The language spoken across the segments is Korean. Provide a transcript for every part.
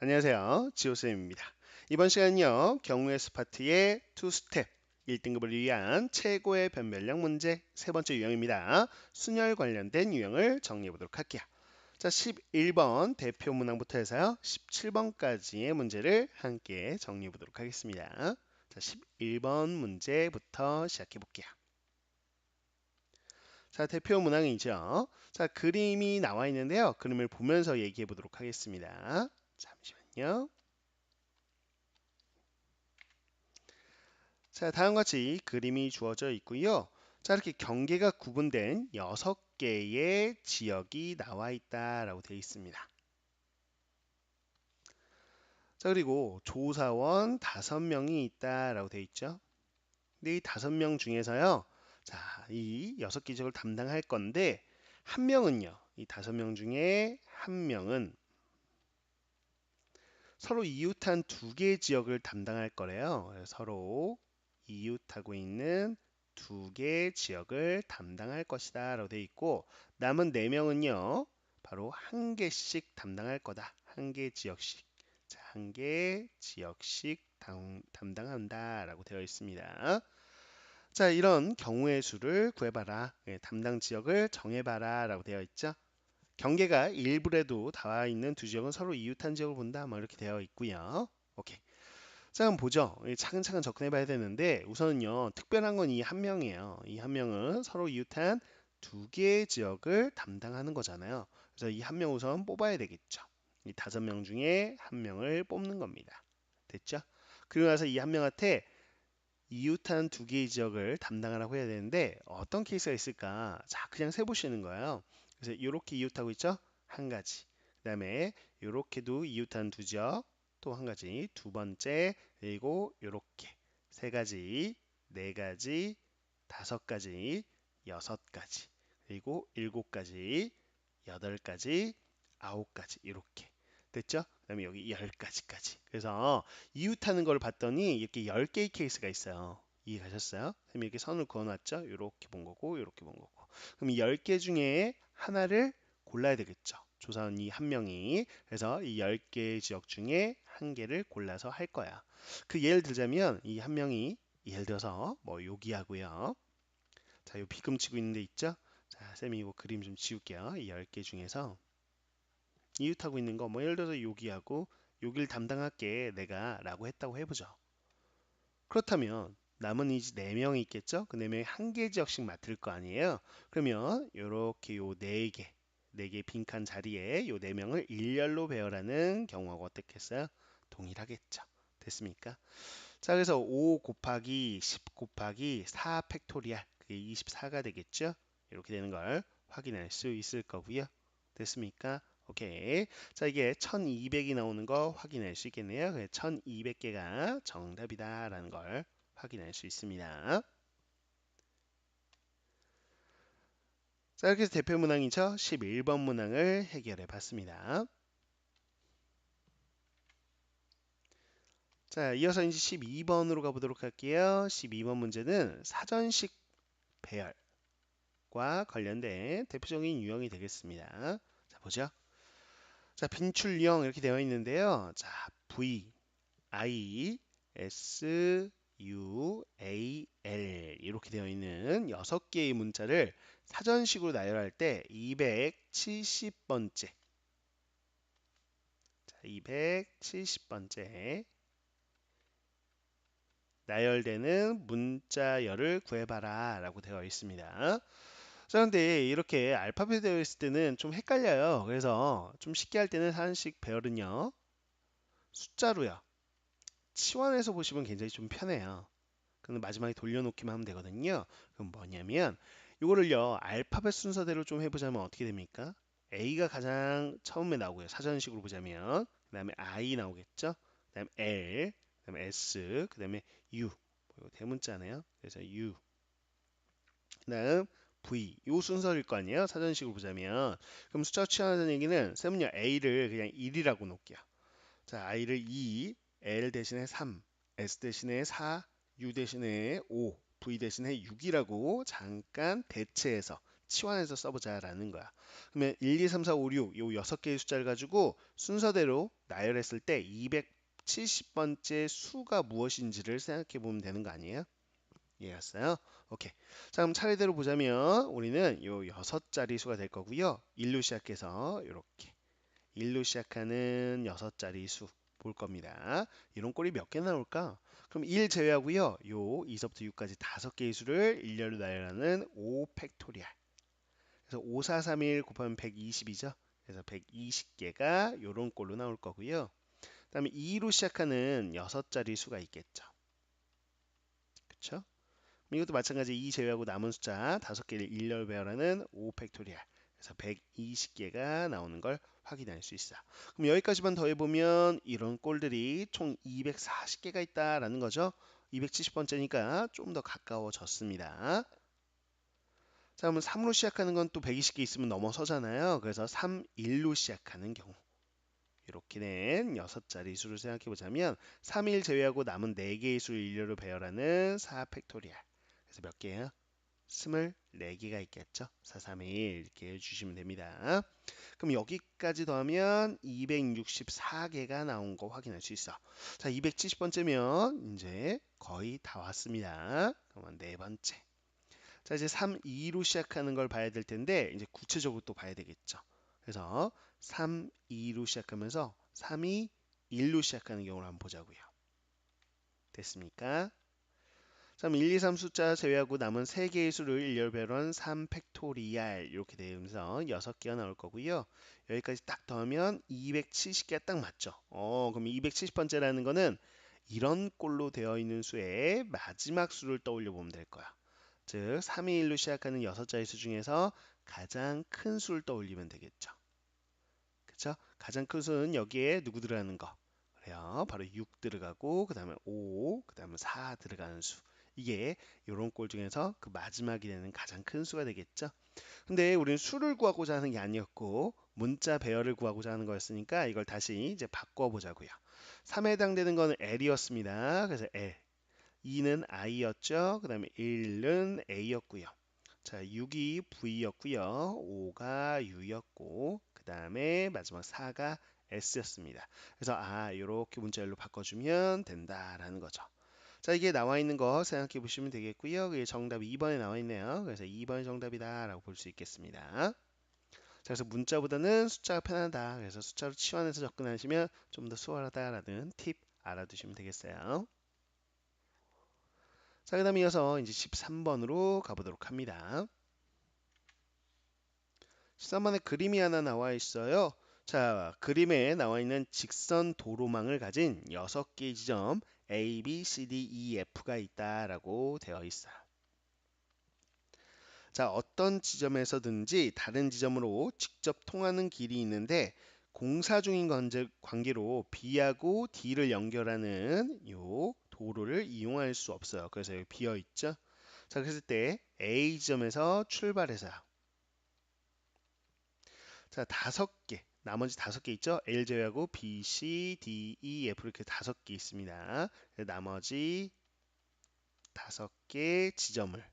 안녕하세요. 지호쌤입니다. 이번 시간은요, 경우의 수 파트의 투스텝 1등급을 위한 최고의 변별력 문제 세 번째 유형입니다. 순열 관련된 유형을 정리해 보도록 할게요. 자, 11번 대표 문항부터 해서요, 17번까지의 문제를 함께 정리해 보도록 하겠습니다. 자, 11번 문제부터 시작해 볼게요. 자, 대표 문항이죠. 자, 그림이 나와 있는데요. 그림을 보면서 얘기해 보도록 하겠습니다. 잠시만요. 자, 다음과 같이 그림이 주어져 있고요. 자, 이렇게 경계가 구분된 6개의 지역이 나와 있다라고 되어 있습니다. 자, 그리고 조사원 5명이 있다라고 되어 있죠. 근데 이 5명 중에서요. 자, 이 6개 지역을 담당할 건데 한 명은요. 이 5명 중에 한 명은 서로 이웃한 2개 지역을 담당할 거래요. 그래서 서로 이웃하고 있는 2개 지역을 담당할 것이다 라고 되어 있고, 남은 4명은요 바로 한 개씩 담당할 거다. 한 개 지역씩. 자, 한 개 지역씩 담당한다 라고 되어 있습니다. 자, 이런 경우의 수를 구해봐라. 담당 지역을 정해봐라 라고 되어 있죠. 경계가 일부라도 닿아 있는 두 지역은 서로 이웃한 지역을 본다. 뭐 이렇게 되어 있고요. 오케이. 자, 그럼 보죠. 차근차근 접근해 봐야 되는데 우선은요. 특별한 건 이 한 명이에요. 이 한 명은 서로 이웃한 2개의 지역을 담당하는 거잖아요. 그래서 이 한 명 우선 뽑아야 되겠죠. 이 5명 중에 한 명을 뽑는 겁니다. 됐죠? 그리고 나서 이 한 명한테 이웃한 2개의 지역을 담당하라고 해야 되는데 어떤 케이스가 있을까? 자, 그냥 세보시는 거예요. 그래서 이렇게 이웃하고 있죠? 한 가지. 그 다음에 이렇게도 이웃한 2지역. 또 한 가지. 두 번째. 그리고 이렇게 세 가지, 네 가지, 5가지, 6가지. 그리고 7가지, 8가지, 9가지. 이렇게. 됐죠? 그 다음에 여기 10가지까지. 그래서 이웃하는 걸 봤더니 이렇게 10개의 케이스가 있어요. 이해 가셨어요? 선생님이 이렇게 선을 그어놨죠? 이렇게 본 거고, 이렇게 본 거고. 그럼 이 10개 중에 하나를 골라야 되겠죠. 조사원 이 한 명이. 그래서 이 10개 지역 중에 한 개를 골라서 할 거야. 그 예를 들자면 이 한 명이 예를 들어서 뭐 여기하고요. 자, 요 비금치고 있는 데 있죠? 자, 쌤이 이거 그림 좀 지울게요. 이 10개 중에서 이웃하고 있는 거 뭐 예를 들어서 여기하고 여기를 담당할게 내가 라고 했다고 해보죠. 그렇다면 남은 이제 4명이 있겠죠? 그 4명이 한 개 지역씩 맡을 거 아니에요? 그러면 요렇게 요 4개, 4개 빈칸 자리에 요 4명을 일렬로 배열하는 경우하고 어떻겠어요? 동일하겠죠. 됐습니까? 자, 그래서 5 곱하기 10 곱하기 4 팩토리얼, 그게 24가 되겠죠? 이렇게 되는 걸 확인할 수 있을 거고요. 됐습니까? 오케이. 자, 이게 1200이 나오는 거 확인할 수 있겠네요. 1200개가 정답이다라는 걸 확인할 수 있습니다. 자, 이렇게 해서 대표 문항이죠. 11번 문항을 해결해 봤습니다. 자, 이어서 이제 12번으로 가보도록 할게요. 12번 문제는 사전식 배열과 관련된 대표적인 유형이 되겠습니다. 자, 보죠. 자, 빈출 유형 이렇게 되어 있는데요. 자, V, I, S, U, A, L 이렇게 되어 있는 6개의 문자를 사전식으로 나열할 때 270번째, 자, 270번째 나열되는 문자열을 구해봐라 라고 되어 있습니다. 자, 그런데 이렇게 알파벳 되어 있을 때는 좀 헷갈려요. 그래서 좀 쉽게 할 때는 하나씩 배열은요 숫자로요 치환해서 보시면 굉장히 좀 편해요. 그럼 마지막에 돌려놓기만 하면 되거든요. 그럼 뭐냐면 이거를요 알파벳 순서대로 좀 해보자면 어떻게 됩니까? A가 가장 처음에 나오고요. 사전식으로 보자면 그 다음에 I 나오겠죠. 그 다음에 L, 그 다음에 S, 그 다음에 U. 이거 대문자네요. 그래서 U. 그 다음 V. 요 순서일 거 아니에요. 사전식으로 보자면. 그럼 숫자 취하는 얘기는 쌤은요 A를 그냥 1이라고 놓을게요. 자, I를 2, L 대신에 3, S 대신에 4, U 대신에 5, V 대신에 6이라고 잠깐 대체해서 치환해서 써보자라는 거야. 그러면 1, 2, 3, 4, 5, 6, 요 6개의 숫자를 가지고 순서대로 나열했을 때 270번째 수가 무엇인지를 생각해 보면 되는 거 아니에요? 이해했어요? 오케이. 자, 그럼 차례대로 보자면 우리는 요 6자리 수가 될 거고요. 1로 시작해서 이렇게 1로 시작하는 6자리 수 볼 겁니다. 이런 꼴이 몇 개 나올까? 그럼 1 제외하고요. 요 2서부터 6까지 5개의 수를 일렬로 나열하는 5 팩토리얼. 그래서 5, 4, 3, 1 곱하면 120이죠. 그래서 120개가 요런 꼴로 나올 거고요. 그다음에 2로 시작하는 6자리 수가 있겠죠. 그쵸? 이것도 마찬가지 2 제외하고 남은 숫자 5개를 일렬 배열하는 5 팩토리얼. 그래서 120개가 나오는 걸 확인할 수 있어. 그럼 여기까지만 더해보면 이런 꼴들이 총 240개가 있다라는 거죠. 270번째니까 좀 더 가까워졌습니다. 자, 그러면 3로 시작하는 건 또 120개 있으면 넘어서잖아요. 그래서 3, 1로 시작하는 경우. 이렇게 된 6자리 수를 생각해 보자면 3, 1 제외하고 남은 4개의 수를 일렬로 배열하는 4 팩토리얼. 그래서 몇 개예요? 24개가 있겠죠. 4, 3, 1 이렇게 해주시면 됩니다. 그럼 여기까지 더하면 264개가 나온 거 확인할 수 있어. 자, 270번째면 이제 거의 다 왔습니다. 그러면 네 번째. 자, 이제 3, 2로 시작하는 걸 봐야 될 텐데 이제 구체적으로 또 봐야 되겠죠. 그래서 3, 2로 시작하면서 3, 2, 1로 시작하는 경우를 한번 보자고요. 됐습니까? 자, 그럼 1, 2, 3 숫자 제외하고 남은 3개의 수를 일렬배로 한 3 팩토리알 이렇게 되면서 6개가 나올 거고요. 여기까지 딱 더하면 270개가 딱 맞죠. 그럼 270번째라는 거는 이런 꼴로 되어 있는 수의 마지막 수를 떠올려 보면 될 거야. 즉 321로 시작하는 6자리 수 중에서 가장 큰 수를 떠올리면 되겠죠. 그쵸? 가장 큰 수는 여기에 누구 들어가는 거? 그래요. 바로 6 들어가고 그 다음에 5, 그 다음에 4 들어가는 수. 이게 이런 꼴 중에서 그 마지막이 되는 가장 큰 수가 되겠죠. 근데 우리는 수를 구하고자 하는 게 아니었고 문자 배열을 구하고자 하는 거였으니까 이걸 다시 이제 바꿔보자고요. 3에 해당되는 거는 L이었습니다. 그래서 L. 2는 I였죠. 그 다음에 1은 A였고요. 자, 6이 V였고요. 5가 U였고 그 다음에 마지막 4가 S였습니다. 그래서 이렇게 문자열로 바꿔주면 된다라는 거죠. 자, 이게 나와 있는 거 생각해 보시면 되겠고요. 그게 정답 2번에 나와 있네요. 그래서 2번이 정답이다라고 볼 수 있겠습니다. 자, 그래서 문자보다는 숫자가 편하다. 그래서 숫자로 치환해서 접근하시면 좀 더 수월하다라는 팁 알아두시면 되겠어요. 자, 그 다음에 이어서 이제 13번으로 가보도록 합니다. 13번에 그림이 하나 나와 있어요. 자, 그림에 나와 있는 직선 도로망을 가진 6개의 지점 A, B, C, D, E, F가 있다라고 되어 있어요. 자, 어떤 지점에서든지 다른 지점으로 직접 통하는 길이 있는데 공사 중인 관계로 B하고 D를 연결하는 요 도로를 이용할 수 없어요. 그래서 여기 비어 있죠. 자, 그랬을 때 A 지점에서 출발해서 자, 5개 나머지 5개 있죠? L 제외하고 B, C, D, E, F 이렇게 5개 있습니다. 나머지 5개 지점을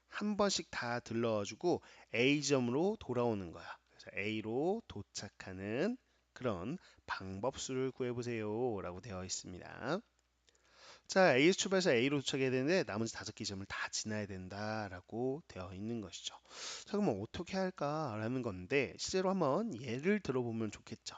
한 번씩 다 들러주고 A점으로 돌아오는 거야. 그래서 A로 도착하는 그런 방법수를 구해보세요 라고 되어 있습니다. 자, A에서 출발해서 A로 도착해야 되는데 나머지 5개 점을 다 지나야 된다라고 되어 있는 것이죠. 자, 그러면 어떻게 할까라는 건데 실제로 한번 예를 들어보면 좋겠죠.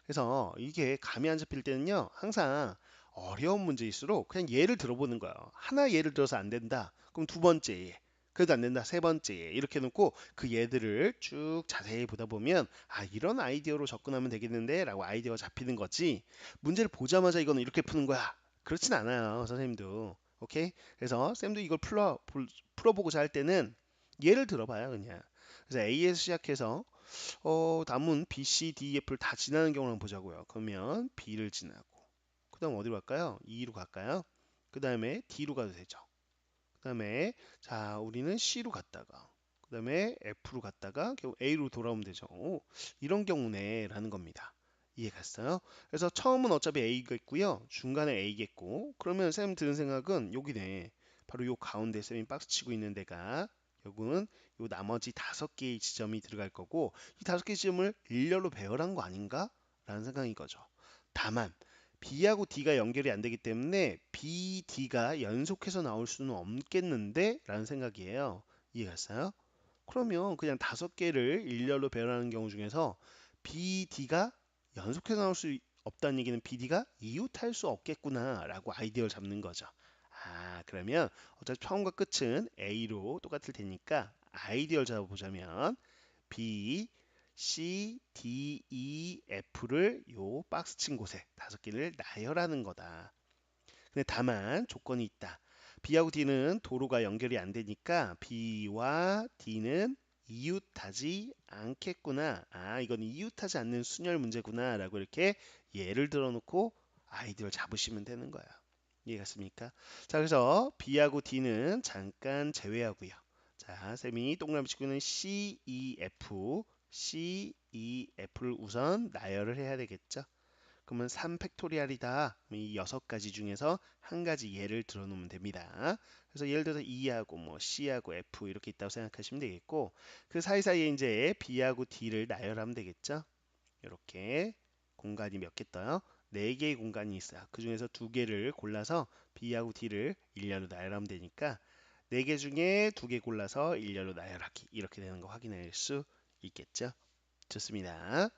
그래서 이게 감이 안 잡힐 때는요, 항상 어려운 문제일수록 그냥 예를 들어보는 거예요. 하나 예를 들어서 안 된다. 그럼 두 번째 예. 그래도 안 된다. 세 번째 예. 이렇게 놓고 그 예들을 쭉 자세히 보다 보면 이런 아이디어로 접근하면 되겠는데 라고 아이디어가 잡히는 거지. 문제를 보자마자 이거는 이렇게 푸는 거야. 그렇진 않아요. 선생님도. 오케이? 그래서 쌤도 이걸 풀어보고자 할 때는 예를 들어봐요. 그냥. 그래서 A에서 시작해서 남은 B, C, D, F를 다 지나는 경우를 한번 보자고요. 그러면 B를 지나고 그 다음 어디로 갈까요? E로 갈까요? 그 다음에 D로 가도 되죠. 그 다음에 자 우리는 C로 갔다가 그 다음에 F로 갔다가 결국 A로 돌아오면 되죠. 이런 경우네 라는 겁니다. 이해 갔어요? 그래서 처음은 어차피 A가 있고요. 중간에 A겠고 그러면 쌤 드는 생각은 여기네. 바로 요 가운데 쌤이 박스 치고 있는 데가 결국은 요 나머지 5개의 지점이 들어갈 거고 이 5개 지점을 일렬로 배열한 거 아닌가? 라는 생각인 거죠. 다만 B하고 D가 연결이 안 되기 때문에 B, D가 연속해서 나올 수는 없겠는데? 라는 생각이에요. 이해갔어요? 그러면 그냥 5개를 일렬로 배열하는 경우 중에서 BD가 연속해서 나올 수 없다는 얘기는 BD가 이웃할 수 없겠구나 라고 아이디어를 잡는 거죠. 아, 그러면 어차피 처음과 끝은 A로 똑같을 테니까 아이디어를 잡아보자면 B, C, D, E, F를 요 박스 친 곳에 5개를 나열하는 거다. 근데 다만 조건이 있다. B하고 D는 도로가 연결이 안 되니까 B와 D는 이웃하지 않겠구나. 아, 이건 이웃하지 않는 순열 문제구나. 라고 이렇게 예를 들어 놓고 아이디어를 잡으시면 되는 거야. 이해갔습니까? 자, 그래서 B하고 D는 잠깐 제외하고요. 자, 쌤이 동그라미 치고 있는 C, E, F, C, E, F를 우선 나열을 해야 되겠죠. 그러면 3팩토리얼이다. 이 6가지 중에서 한 가지 예를 들어 놓으면 됩니다. 그래서 예를 들어서 E하고 뭐 C하고 F 이렇게 있다고 생각하시면 되겠고 그 사이사이에 이제 B하고 D를 나열하면 되겠죠. 이렇게 공간이 몇 개 떠요? 4개의 공간이 있어요. 그 중에서 2개를 골라서 B하고 D를 일렬로 나열하면 되니까 4개 중에 2개 골라서 일렬로 나열하기 이렇게 되는 거 확인할 수 있겠죠. 좋습니다.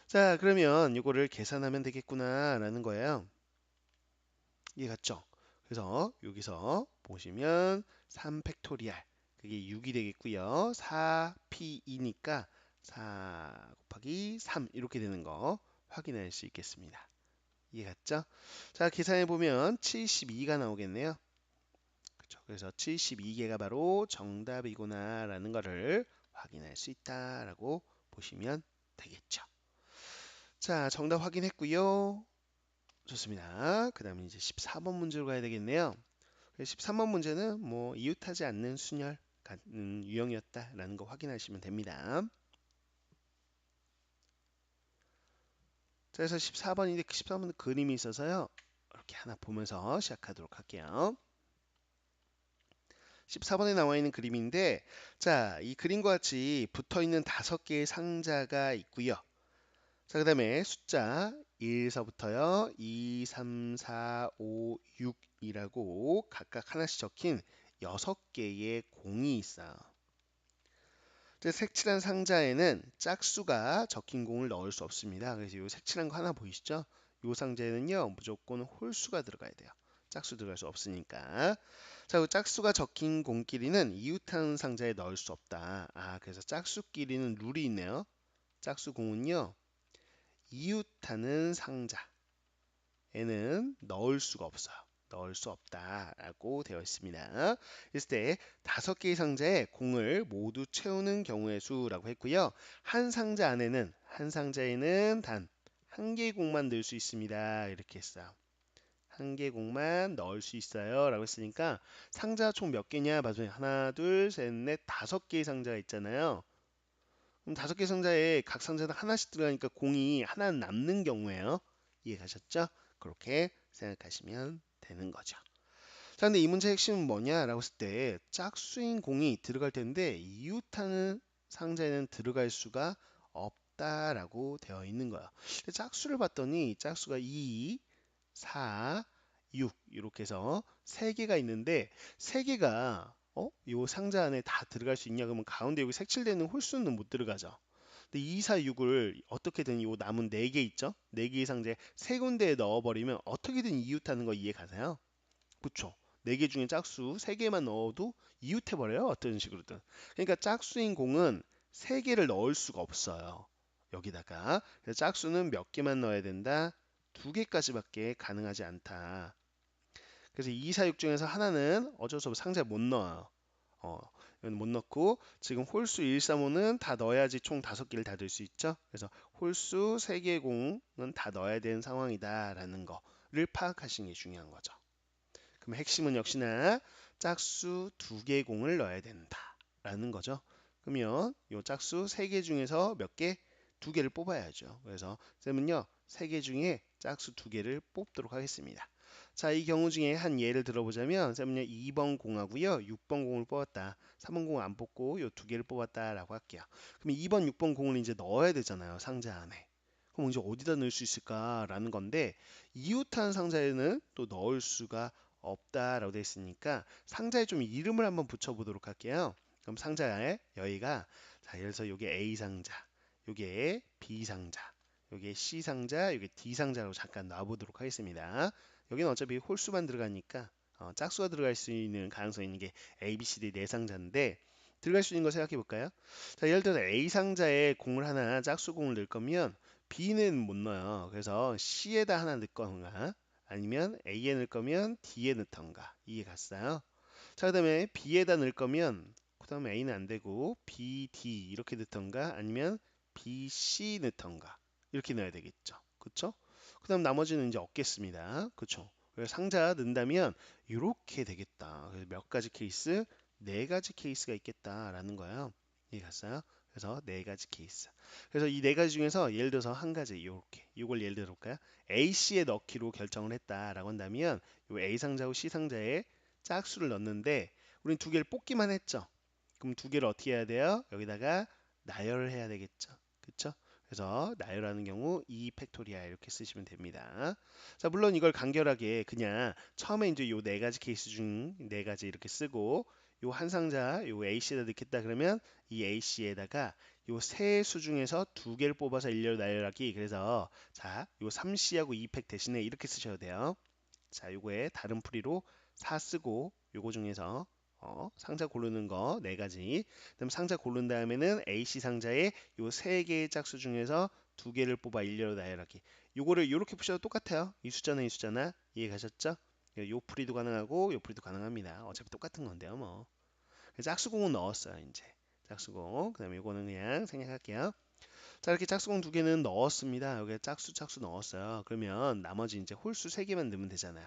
자, 그러면 이거를 계산하면 되겠구나 라는 거예요. 이해갔죠? 그래서 여기서 보시면 3팩토리얼 그게 6이 되겠고요. 4P이니까 4 곱하기 3 이렇게 되는 거 확인할 수 있겠습니다. 이해갔죠? 자, 계산해 보면 72가 나오겠네요. 그렇죠? 그래서 72개가 바로 정답이구나 라는 거를 확인할 수 있다라고 보시면 되겠죠. 자, 정답 확인했고요. 좋습니다. 그 다음에 이제 14번 문제로 가야 되겠네요. 13번 문제는 뭐 이웃하지 않는 순열 같은 유형이었다라는 거 확인하시면 됩니다. 자, 그래서 14번인데 14번은 그림이 있어서요. 이렇게 하나 보면서 시작하도록 할게요. 14번에 나와 있는 그림인데 자, 이 그림과 같이 붙어 있는 5개의 상자가 있고요. 자, 그 다음에 숫자 1서부터요. 2, 3, 4, 5, 6이라고 각각 하나씩 적힌 6개의 공이 있어요. 이제 색칠한 상자에는 짝수가 적힌 공을 넣을 수 없습니다. 그래서 이 색칠한 거 하나 보이시죠? 이 상자에는요, 무조건 홀수가 들어가야 돼요. 짝수 들어갈 수 없으니까. 자, 그 짝수가 적힌 공끼리는 이웃하는 상자에 넣을 수 없다. 아, 그래서 짝수끼리는 룰이 있네요. 짝수 공은요, 이웃하는 상자에는 넣을 수가 없어요. 넣을 수 없다라고 되어 있습니다. 있을 때 5개의 상자에 공을 모두 채우는 경우의 수라고 했고요. 한 상자에는 단 한 개의 공만 넣을 수 있습니다. 이렇게 했어요. 한 개의 공만 넣을 수 있어요. 라고 했으니까 상자 총 몇 개냐 봐주세요. 하나, 둘, 셋, 넷, 5개의 상자가 있잖아요. 그럼 5개 상자에 각 상자당 하나씩 들어가니까 공이 하나 남는 경우에요. 이해 가셨죠? 그렇게 생각하시면 되는 거죠. 자, 근데 이 문제의 핵심은 뭐냐라고 했을 때 짝수인 공이 들어갈 텐데 이웃하는 상자에는 들어갈 수가 없다라고 되어 있는 거야. 짝수를 봤더니 짝수가 2, 4, 6 이렇게 해서 3개가 있는데 3개가 요 상자 안에 다 들어갈 수 있냐 그러면 가운데 여기 색칠되는 홀수는 못 들어가죠. 근데 2, 4, 6을 어떻게든 요 남은 4개 있죠? 4개의 상자에 세 군데에 넣어버리면 어떻게든 이웃하는 거 이해 가세요? 그쵸? 4개 중에 짝수 3개만 넣어도 이웃해버려요. 어떤 식으로든. 그러니까 짝수인 공은 3개를 넣을 수가 없어요. 여기다가. 그래서 짝수는 몇 개만 넣어야 된다? 2개까지밖에 가능하지 않다. 그래서 2, 4, 6 중에서 하나는 어쩔 수 없이 상자에 못 넣어요. 어, 이건 못 넣고 지금 홀수 1, 3, 5는 다 넣어야지 총 5개를 다 들 수 있죠. 그래서 홀수 3개의 공은 다 넣어야 되는 상황이다라는 거를 파악하시는 게 중요한 거죠. 그럼 핵심은 역시나 짝수 2개의 공을 넣어야 된다라는 거죠. 그러면 이 짝수 3개 중에서 몇 개? 2개를 뽑아야죠. 그래서 쌤은요 3개 중에 짝수 2개를 뽑도록 하겠습니다. 자, 이 경우 중에 한 예를 들어보자면, 쌤은요 2번 공하고요 6번 공을 뽑았다. 3번 공 안 뽑고 요 두 개를 뽑았다라고 할게요. 그럼 2번, 6번 공을 이제 넣어야 되잖아요, 상자 안에. 그럼 이제 어디다 넣을 수 있을까라는 건데, 이웃한 상자에는 또 넣을 수가 없다라고 되어 있으니까 상자에 좀 이름을 한번 붙여보도록 할게요. 그럼 상자에 여기가, 자, 예를 들어서 요게 A 상자, 요게 B 상자, 요게 C 상자, 요게 D 상자로 잠깐 놔보도록 하겠습니다. 여기는 어차피 홀수만 들어가니까 짝수가 들어갈 수 있는 가능성이 있는 게 A, B, C, D 네 상자인데, 들어갈 수 있는 거 생각해 볼까요? 자, 예를 들어서 A 상자에 공을 하나, 짝수 공을 넣을 거면 B는 못 넣어요. 그래서 C에다 하나 넣거나 아니면 A에 넣을 거면 D에 넣던가, 이해 갔어요? 자, 그 다음에 B에다 넣을 거면 그 다음에 A는 안 되고 B, D 이렇게 넣던가 아니면 B, C 넣던가 이렇게 넣어야 되겠죠. 그쵸? 그 다음 나머지는 이제 없겠습니다. 그쵸? 그래서 상자 넣는다면 이렇게 되겠다. 그래서 몇 가지 케이스? 네 가지 케이스가 있겠다라는 거예요. 이해 갔어요? 그래서 네 가지 케이스. 그래서 이 네 가지 중에서 예를 들어서 한 가지 이렇게 이걸 예를 들어볼까요? A, C에 넣기로 결정을 했다라고 한다면 이 A 상자하고 C 상자에 짝수를 넣는데 우린 두 개를 뽑기만 했죠. 그럼 두 개를 어떻게 해야 돼요? 여기다가 나열을 해야 되겠죠. 그쵸? 그래서 나열하는 경우 2 팩토리아 이렇게 쓰시면 됩니다. 자, 물론 이걸 간결하게 그냥 처음에 이제 요 네 가지 케이스 중 네 가지 이렇게 쓰고 요 한 상자 요 AC에다 넣겠다 그러면 이 AC에다가 요 세 수 중에서 두 개를 뽑아서 일렬 나열하기. 그래서 자, 요 3C하고 2팩 대신에 이렇게 쓰셔도 돼요. 자, 요거에 다른 풀이로 4 쓰고 요거 중에서 상자 고르는 거 네 가지. 그다음 상자 고른 다음에는 AC 상자에 요 세 개의 짝수 중에서 두 개를 뽑아 일렬로 나열하기. 요거를 요렇게 푸셔도 똑같아요. 이 숫자나 이 숫자나 이해 가셨죠? 요 풀이도 가능하고 요 풀이도 가능합니다. 어차피 똑같은 건데요, 뭐. 그래서 짝수공은 넣었어요, 이제. 짝수공. 그다음에 요거는 그냥 생략할게요. 자, 이렇게 짝수공 두 개는 넣었습니다. 여기 짝수 넣었어요. 그러면 나머지 이제 홀수 세 개만 넣으면 되잖아요.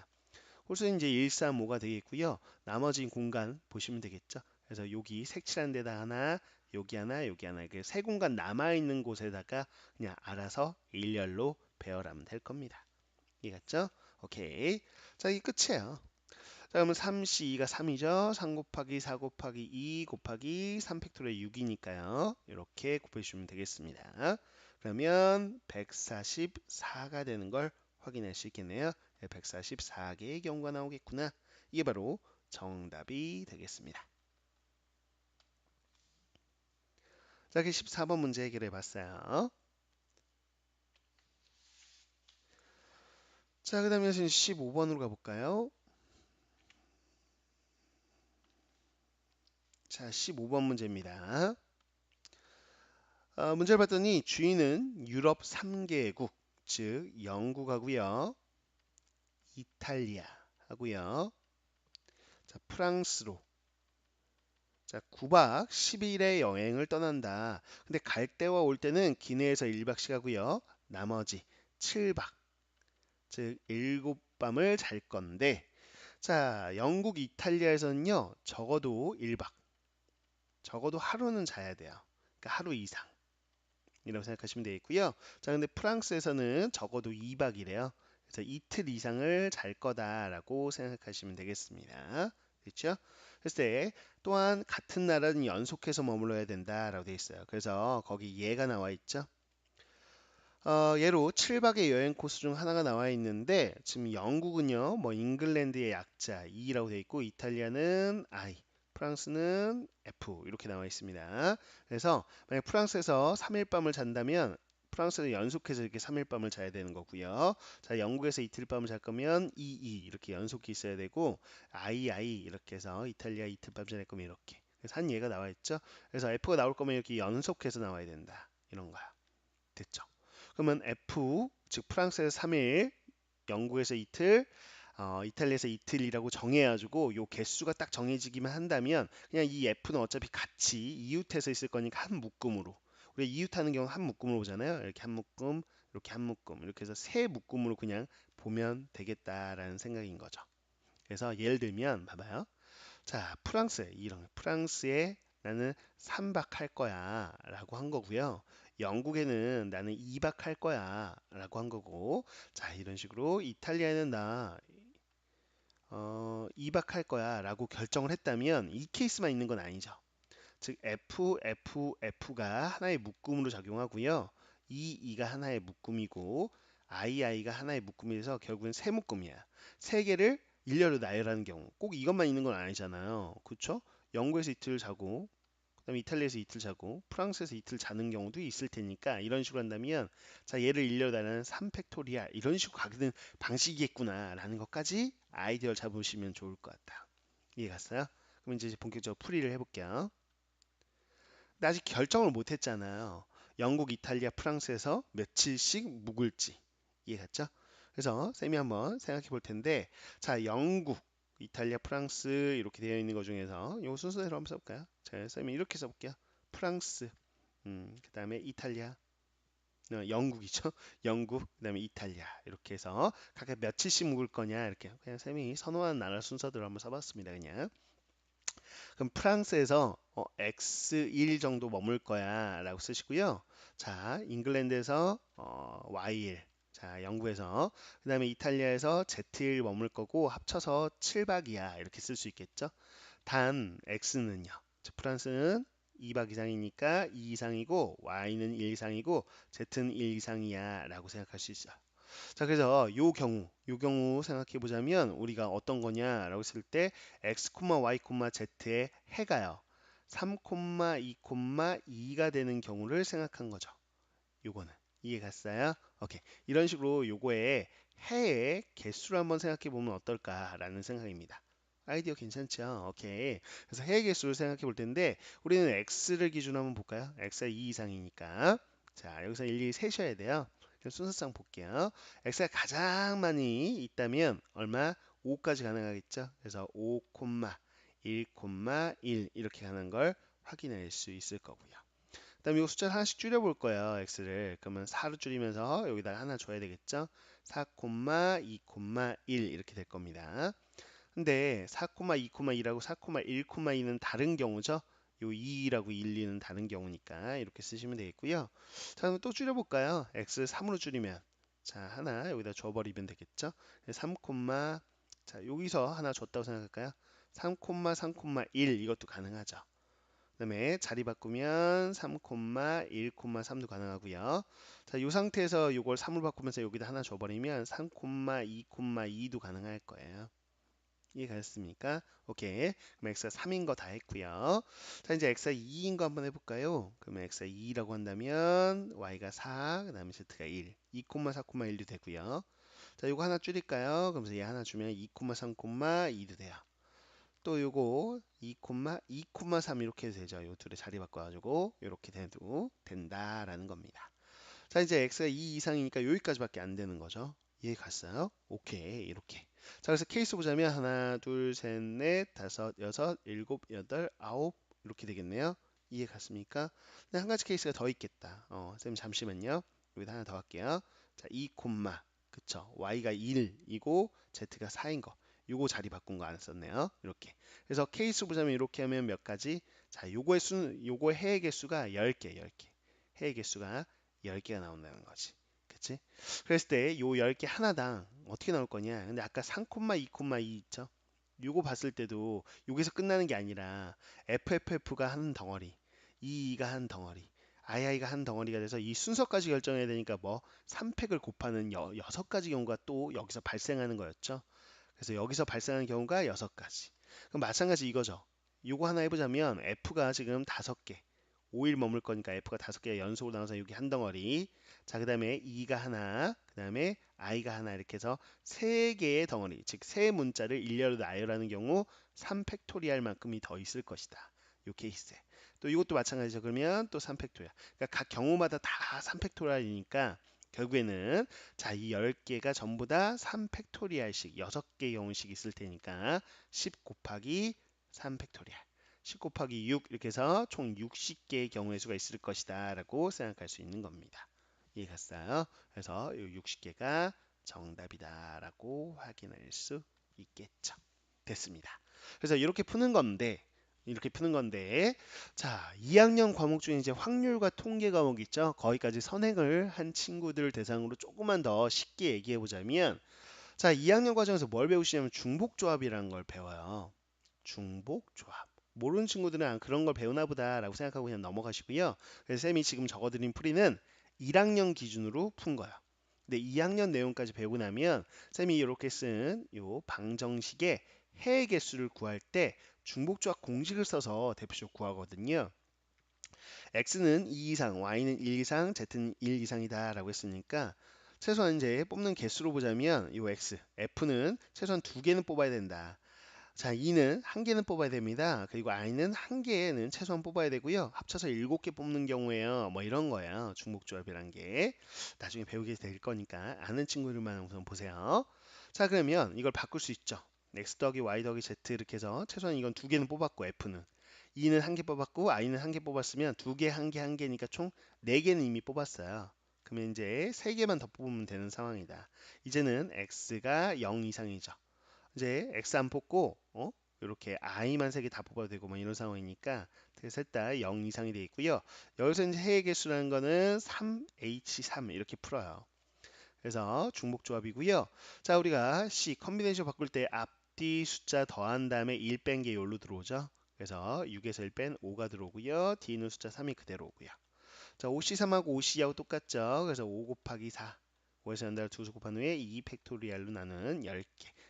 홀수는 이제 1, 3, 5가 되겠고요. 나머지 공간 보시면 되겠죠. 그래서 여기 색칠한 데다 하나, 여기 하나, 여기 하나 이렇게 세 공간 남아있는 곳에다가 그냥 알아서 일렬로 배열하면 될 겁니다. 이해갔죠? 오케이. 자, 이게 끝이에요. 자, 그러면 3C2가 3이죠. 3 곱하기 4 곱하기 2 곱하기 3 팩토리얼 6이니까요. 이렇게 곱해주시면 되겠습니다. 그러면 144가 되는 걸 확인할 수 있겠네요. 144개의 경우가 나오겠구나. 이게 바로 정답이 되겠습니다. 자, 이렇게 14번 문제 해결해 봤어요. 자, 그 다음에 15번으로 가볼까요? 자, 15번 문제입니다. 문제를 봤더니 주인은 유럽 3개국, 즉 영국하고요, 이탈리아 하고요, 자, 프랑스로 자, 9박 10일의 여행을 떠난다. 근데 갈 때와 올 때는 기내에서 1박씩 하고요. 나머지 7박, 즉 7밤을 잘 건데, 자, 영국, 이탈리아에서는요, 적어도 1박, 적어도 하루는 자야 돼요. 그러니까 하루 이상. 이라고 생각하시면 되겠고요. 자, 근데 프랑스에서는 적어도 2박이래요. 그래서 이틀 이상을 잘 거다라고 생각하시면 되겠습니다. 그렇죠? 그랬을 때 또한 같은 나라는 연속해서 머물러야 된다라고 되어 있어요. 그래서 거기 예가 나와 있죠. 예로 7박의 여행 코스 중 하나가 나와 있는데 지금 영국은요, 뭐 잉글랜드의 약자 E라고 되어 있고 이탈리아는 I, 프랑스는 F 이렇게 나와 있습니다. 그래서 만약 프랑스에서 3일 밤을 잔다면 프랑스는 연속해서 이렇게 3일 밤을 자야 되는 거고요. 자, 영국에서 이틀 밤을 잘 거면 EE 이렇게 연속히 있어야 되고 II 이렇게 해서 이탈리아 이틀 밤 잘 거면 이렇게. 그래서 한 예가 나와 있죠. 그래서 F가 나올 거면 이렇게 연속해서 나와야 된다. 이런 거야. 됐죠? 그러면 F, 즉 프랑스에서 3일, 영국에서 이틀, 이탈리아에서 이틀이라고 정해가지고 요 개수가 딱 정해지기만 한다면 그냥 이 F는 어차피 같이 이웃해서 있을 거니까 한 묶음으로. 우리가 이웃하는 경우 한 묶음으로 보잖아요. 이렇게 한 묶음, 이렇게 한 묶음, 이렇게 해서 세 묶음으로 그냥 보면 되겠다라는 생각인 거죠. 그래서 예를 들면 봐봐요. 자, 프랑스 이런 프랑스에 나는 3박 할 거야 라고 한 거고요. 영국에는 나는 2박 할 거야 라고 한 거고, 자, 이런 식으로 이탈리아에는 나 이박할 거야 라고 결정을 했다면 이 케이스만 있는 건 아니죠. 즉 F가 하나의 묶음으로 작용하고요. E가 하나의 묶음이고 I가 하나의 묶음이라서 결국엔 세 묶음이야. 세 개를 일렬로 나열하는 경우 꼭 이것만 있는 건 아니잖아요. 그쵸? 영국에서 이틀 자고 그다음에 이탈리아에서 이틀 자고 프랑스에서 이틀 자는 경우도 있을 테니까 이런 식으로 한다면 자 얘를 일렬로 나누는 3팩토리알 이런 식으로 가는 방식이겠구나 라는 것까지 아이디어를 잡으시면 좋을 것 같아요. 이해 갔어요? 그럼 이제 본격적으로 풀이를 해볼게요. 근데 아직 결정을 못 했잖아요. 영국, 이탈리아, 프랑스에서 며칠씩 묵을지. 이해갔죠? 그래서 쌤이 한번 생각해 볼 텐데, 자, 영국, 이탈리아, 프랑스 이렇게 되어 있는 것 중에서 요 순서대로 한번 써볼까요? 자, 쌤이 이렇게 써볼게요. 프랑스, 그 다음에 이탈리아, 영국이죠. 영국, 그 다음에 이탈리아 이렇게 해서 각각 며칠씩 묵을 거냐 이렇게 그냥 쌤이 선호하는 나라 순서대로 한번 써봤습니다. 그냥. 그럼 프랑스에서 X1 정도 머물 거야 라고 쓰시고요. 자, 잉글랜드에서 Y일, 자, 영국에서, 그 다음에 이탈리아에서 Z일 머물 거고 합쳐서 7박이야 이렇게 쓸 수 있겠죠. 단 X는요. 프랑스는 2박 이상이니까 2 이상이고 Y는 1 이상이고 Z는 1 이상이야 라고 생각할 수 있어요. 자, 그래서 요 경우 생각해 보자면 우리가 어떤 거냐라고 했을 때 x, y, z의 해가요. 3, 2, 2가 되는 경우를 생각한 거죠. 요거는 이해 갔어요? 오케이. 이런 식으로 요거의 해의 개수를 한번 생각해 보면 어떨까라는 생각입니다. 아이디어 괜찮죠? 오케이. 그래서 해의 개수를 생각해 볼 텐데 우리는 x를 기준으로 한번 볼까요? x가 2 이상이니까 자 여기서 일일이 세셔야 돼요. 순서상 볼게요. x가 가장 많이 있다면 얼마? 5까지 가능하겠죠? 그래서 5, 1, 1 이렇게 가는 걸 확인할 수 있을 거고요. 그다음에 이 숫자를 하나씩 줄여볼 거예요. x를. 그러면 4로 줄이면서 여기다가 하나 줘야 되겠죠? 4, 2, 1 이렇게 될 겁니다. 근데 4, 2, 2라고 4, 1, 2는 다른 경우죠. 요 2라고 1, 2는 다른 경우니까 이렇게 쓰시면 되겠고요. 자, 그럼 또 줄여볼까요? x 3으로 줄이면 자 하나 여기다 줘버리면 되겠죠. 3, 자 여기서 하나 줬다고 생각할까요? 3, 1 이것도 가능하죠. 그 다음에 자리 바꾸면 3, 1, 3도 가능하고요. 자, 이 상태에서 이걸 3으로 바꾸면서 여기다 하나 줘버리면 3, 2, 2도 가능할 거예요. 이해가셨습니까? 오케이. 그럼 x가 3인 거 다 했고요. 자, 이제 x가 2인 거 한번 해볼까요? 그러면 x가 2라고 한다면 y가 4, 그 다음에 z가 1. 2, 4, 1도 되고요. 자, 이거 하나 줄일까요? 그러면서 얘 하나 주면 2, 3, 2도 돼요. 또 요거 2, 3 이렇게 해도 되죠. 요 둘의 자리 바꿔가지고 이렇게 돼도 된다라는 겁니다. 자, 이제 x가 2 이상이니까 여기까지밖에 안 되는 거죠. 이해 갔어요? 오케이, 이렇게. 자, 그래서 케이스 보자면 하나, 둘, 셋, 넷, 다섯, 여섯, 일곱, 여덟, 아홉 이렇게 되겠네요. 이해 갔습니까? 근데 한 가지 케이스가 더 있겠다. 쌤 잠시만요. 여기다 하나 더 할게요. 자, 2, 그쵸? y가 1이고 z가 4인 거. 요거 자리 바꾼 거 안 썼네요. 이렇게. 그래서 케이스 보자면 이렇게 하면 몇 가지? 자, 요거의 해의 개수가 10개, 10개. 해의 개수가 10개가 나온다는 거지. 그치? 그랬을 때 요 10개 하나당 어떻게 나올 거냐? 근데 아까 3, 2, 2 있죠? 요거 봤을 때도 여기서 끝나는 게 아니라 FFF가 한 덩어리, EE가 한 덩어리, II가 한 덩어리가 돼서 이 순서까지 결정해야 되니까 뭐 3팩을 곱하는 6가지 경우가 또 여기서 발생하는 거였죠. 그래서 여기서 발생하는 경우가 6가지. 그럼 마찬가지 이거죠. 요거 하나 해보자면 F가 지금 5개, 5일 머물 거니까 F가 5개 연속으로 나와서 여기 한 덩어리. 자, 그 다음에 E가 하나, 그 다음에 I가 하나 이렇게 해서 3개의 덩어리, 즉 세 문자를 일렬로 나열하는 경우 3팩토리알만큼이 더 있을 것이다. 요 케이스에. 또 이것도 마찬가지죠. 그러면 또 3팩토리알. 그러니까 각 경우마다 다 3팩토리알이니까 결국에는 자, 이 10개가 전부 다 3팩토리알씩 6개 경우씩 있을 테니까 10 곱하기 3팩토리알 10 곱하기 6 이렇게 해서 총 60개의 경우의 수가 있을 것이다 라고 생각할 수 있는 겁니다. 이해 갔어요? 그래서 이 60개가 정답이다 라고 확인할 수 있겠죠. 됐습니다. 그래서 이렇게 푸는 건데 자, 2학년 과목 중에 이제 확률과 통계 과목 있죠. 거기까지 선행을 한 친구들 대상으로 조금만 더 쉽게 얘기해 보자면 자, 2학년 과정에서 뭘 배우시냐면 중복조합이라는 걸 배워요. 중복조합. 모르는 친구들은 그런 걸 배우나 보다라고 생각하고 그냥 넘어가시고요. 그래서 쌤이 지금 적어드린 풀이는 1학년 기준으로 푼 거예요. 근데 2학년 내용까지 배우고 나면 쌤이 이렇게 쓴 요 방정식의 해의 개수를 구할 때 중복조합 공식을 써서 대표적으로 구하거든요. x는 2 이상, y는 1 이상, z는 1 이상이다 라고 했으니까 최소한 이제 뽑는 개수로 보자면 이 x, f는 최소한 2개는 뽑아야 된다. 자, 2는 1개는 뽑아야 됩니다. 그리고 i는 1개는 최소한 뽑아야 되고요. 합쳐서 7개 뽑는 경우에요. 뭐 이런 거예요. 중복조합이란 게. 나중에 배우게 될 거니까 아는 친구들만 우선 보세요. 자, 그러면 이걸 바꿀 수 있죠. x 더하기 y 더하기 z 이렇게 해서 최소한 이건 2개는 뽑았고 f는 2는 1개 뽑았고 i는 1개 뽑았으면 2개, 1개, 1개니까 총 4개는 이미 뽑았어요. 그러면 이제 3개만 더 뽑으면 되는 상황이다. 이제는 x가 0 이상이죠. 이제 x 안 뽑고 이렇게 i만 3개 다 뽑아도 되고 뭐 이런 상황이니까 셋 다 0 이상이 돼 있고요. 여기서 이제 해의 개수라는 거는 3h3 이렇게 풀어요. 그래서 중복조합이고요. 자, 우리가 C 컨비네이션 바꿀 때 앞뒤 숫자 더한 다음에 1 뺀 게 여기로 들어오죠. 그래서 6에서 1 뺀 5가 들어오고요. D는 숫자 3이 그대로 오고요. 자, OC3하고 OC하고 똑같죠. 그래서 5 곱하기 4. 5에서 연달아 두수 곱한 후에 2 팩토리알로 나눈 10개.